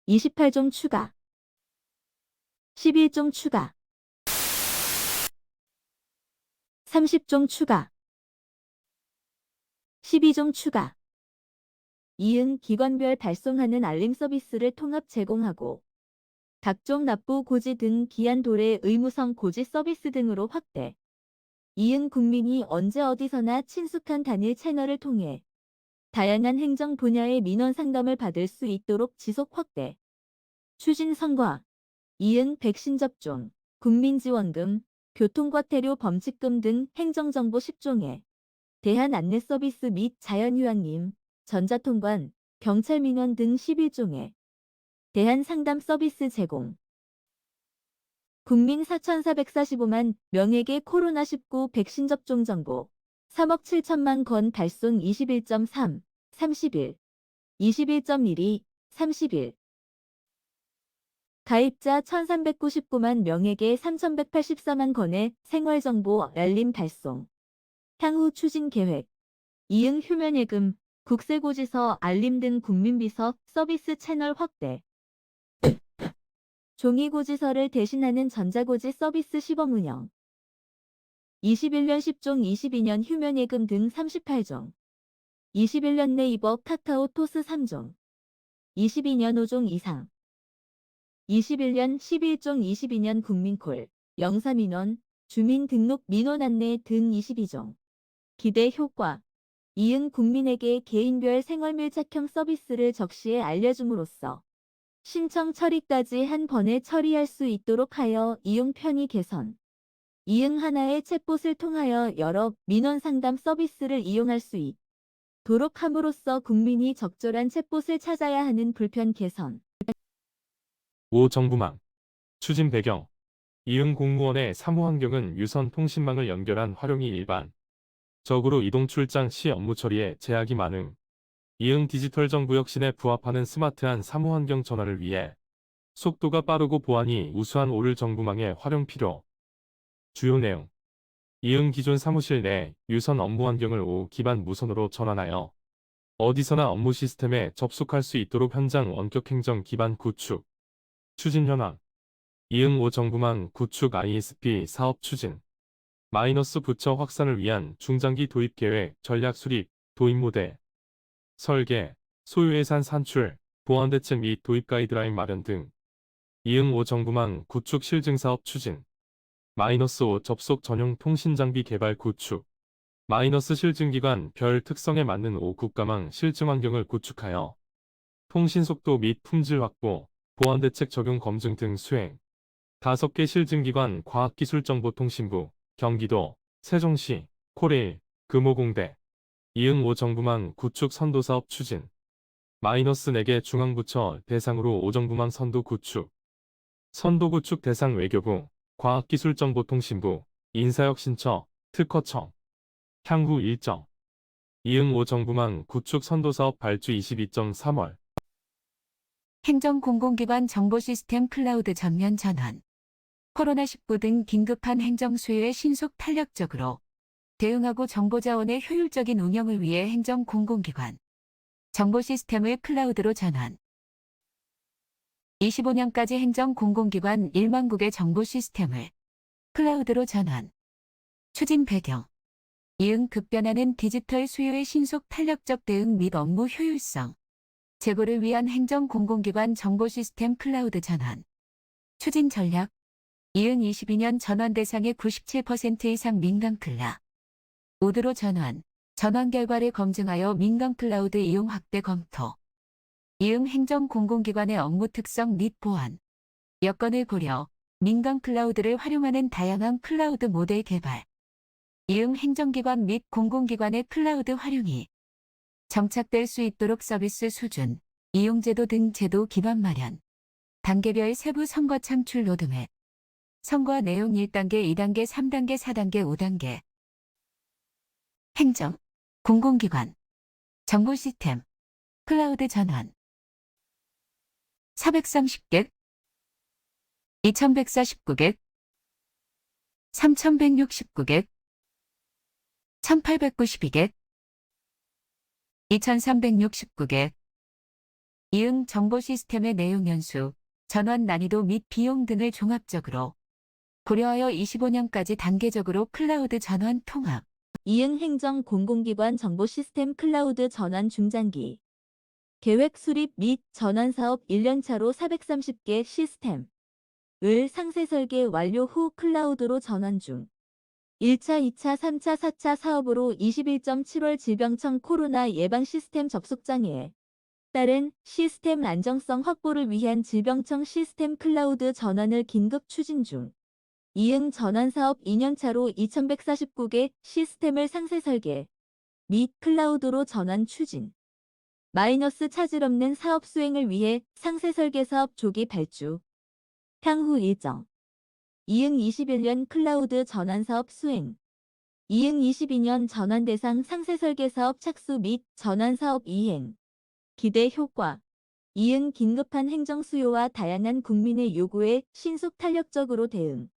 28종 추가. 11종 추가. 30종 추가. 12종 추가. 이응 기관별 발송하는 알림 서비스를 통합 제공하고 각종 납부 고지 등 기한 도래 의무성 고지 서비스 등으로 확대. 이응 국민이 언제 어디서나 친숙한 단일 채널을 통해 다양한 행정 분야의 민원 상담을 받을 수 있도록 지속 확대. 추진 성과. 이응 백신 접종, 국민지원금, 교통과태료 범칙금 등 행정정보 10종에 대한 안내 서비스 및 자연휴양림, 전자통관, 경찰 민원 등 11종에 대한 상담 서비스 제공. 국민 4,445만 명에게 코로나19 백신 접종 정보 3억 7천만 건 발송 21.3, 30일, 21.12, 30일. 가입자 1,399만 명에게 3,184만 건의 생활정보 알림 발송. 향후 추진 계획. 이응 휴면예금, 국세고지서 알림 등 국민비서 서비스 채널 확대. 종이고지서를 대신하는 전자고지 서비스 시범 운영. 21년 10종, 22년 휴면예금 등 38종. 21년 네이버, 카카오, 토스 3종. 22년 5종 이상. 21년 11종, 22년 국민콜, 영사민원, 주민등록 민원 안내 등 22종. 기대 효과. 이응 국민에게 개인별 생활밀착형 서비스를 적시에 알려줌으로써 신청 처리까지 한 번에 처리할 수 있도록 하여 이용 편의 개선. 이응 하나의 챗봇을 통하여 여러 민원 상담 서비스를 이용할 수 있도록 함으로써 국민이 적절한 챗봇을 찾아야 하는 불편 개선. 5. 정부망. 추진 배경. 이응 공무원의 사무환경은 유선 통신망을 연결한 활용이 일반적으로 이동 출장 시 업무 처리에 제약이 많음. 이응 디지털 정부 혁신에 부합하는 스마트한 사무환경 전환을 위해 속도가 빠르고 보안이 우수한 오를 정부망의 활용 필요. 주요 내용. 이응 기존 사무실 내 유선 업무 환경을 오 기반 무선으로 전환하여 어디서나 업무 시스템에 접속할 수 있도록 현장 원격 행정 기반 구축. 추진 현황. 이응 5 정부망 구축 ISP 사업 추진. 마이너스 부처 확산을 위한 중장기 도입 계획 전략 수립, 도입 모델. 설계, 소유 예산 산출, 보안 대책 및 도입 가이드라인 마련 등. 이응 5 정부망 구축 실증 사업 추진. 마이너스 5 접속 전용 통신 장비 개발 구축. 마이너스 실증기관 별 특성에 맞는 5 국가망 실증 환경을 구축하여 통신 속도 및 품질 확보, 보안 대책 적용 검증 등 수행. 5개 실증기관 과학기술정보통신부, 경기도, 세종시, 코레일, 금호공대. 이응 5 정부망 구축 선도 사업 추진. 마이너스 4개 중앙부처 대상으로 5 정부망 선도 구축. 선도 구축 대상 외교부, 과학기술정보통신부, 인사혁신처, 특허청. 향후 일정. 이응 5 정부망 구축 선도 사업 발주 22.3월. 행정 공공기관 정보 시스템 클라우드 전면 전환. 코로나19 등 긴급한 행정 수요에 신속 탄력적으로 대응하고 정보자원의 효율적인 운영을 위해 행정 공공기관 정보 시스템을 클라우드로 전환. 25년까지 행정 공공기관 1만 국의 정보 시스템을 클라우드로 전환. 추진 배경. 이응 급변하는 디지털 수요의 신속 탄력적 대응 및 업무 효율성 제고를 위한 행정 공공기관 정보 시스템 클라우드 전환. 추진 전략. 이응 22년 전환 대상의 97% 이상 민간 클라 우드로 전환. 전환 결과를 검증하여 민간 클라우드 이용 확대 검토. 이응 행정 공공기관의 업무 특성 및 보안 여건을 고려 민간 클라우드를 활용하는 다양한 클라우드 모델 개발. 이응 행정기관 및 공공기관의 클라우드 활용이 정착될 수 있도록 서비스 수준, 이용제도 등 제도 기반 마련. 단계별 세부 선거 창출 로드맵. 선거 내용 1단계, 2단계, 3단계, 4단계, 5단계. 행정, 공공기관, 정보 시스템, 클라우드 전환. 430개, 2149개, 3169개, 1892개, 2369개. 이응 정보 시스템의 내용 연수, 전환 난이도 및 비용 등을 종합적으로 고려하여 25년까지 단계적으로 클라우드 전환 통합. 이응 행정 공공기관 정보 시스템 클라우드 전환 중장기. 계획 수립 및 전환 사업 1년차로 430개 시스템. 을 상세 설계 완료 후 클라우드로 전환 중. 1차, 2차, 3차, 4차 사업으로 21.7월 질병청 코로나 예방 시스템 접속장애에 따른 시스템 안정성 확보를 위한 질병청 시스템 클라우드 전환을 긴급 추진 중. 이응 전환 사업 2년차로 2149개 시스템을 상세 설계 및 클라우드로 전환 추진. 마이너스 차질 없는 사업 수행을 위해 상세 설계 사업 조기 발주. 향후 일정. 이응 21년 클라우드 전환 사업 수행. 이응 22년 전환 대상 상세 설계 사업 착수 및 전환 사업 이행. 기대 효과. 이응 긴급한 행정 수요와 다양한 국민의 요구에 신속 탄력적으로 대응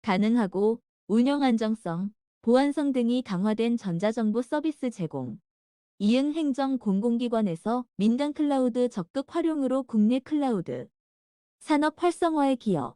가능하고 운영 안정성, 보안성 등이 강화된 전자정보 서비스 제공. 이응 행정 공공기관에서 민간 클라우드 적극 활용으로 국내 클라우드 산업 활성화에 기여.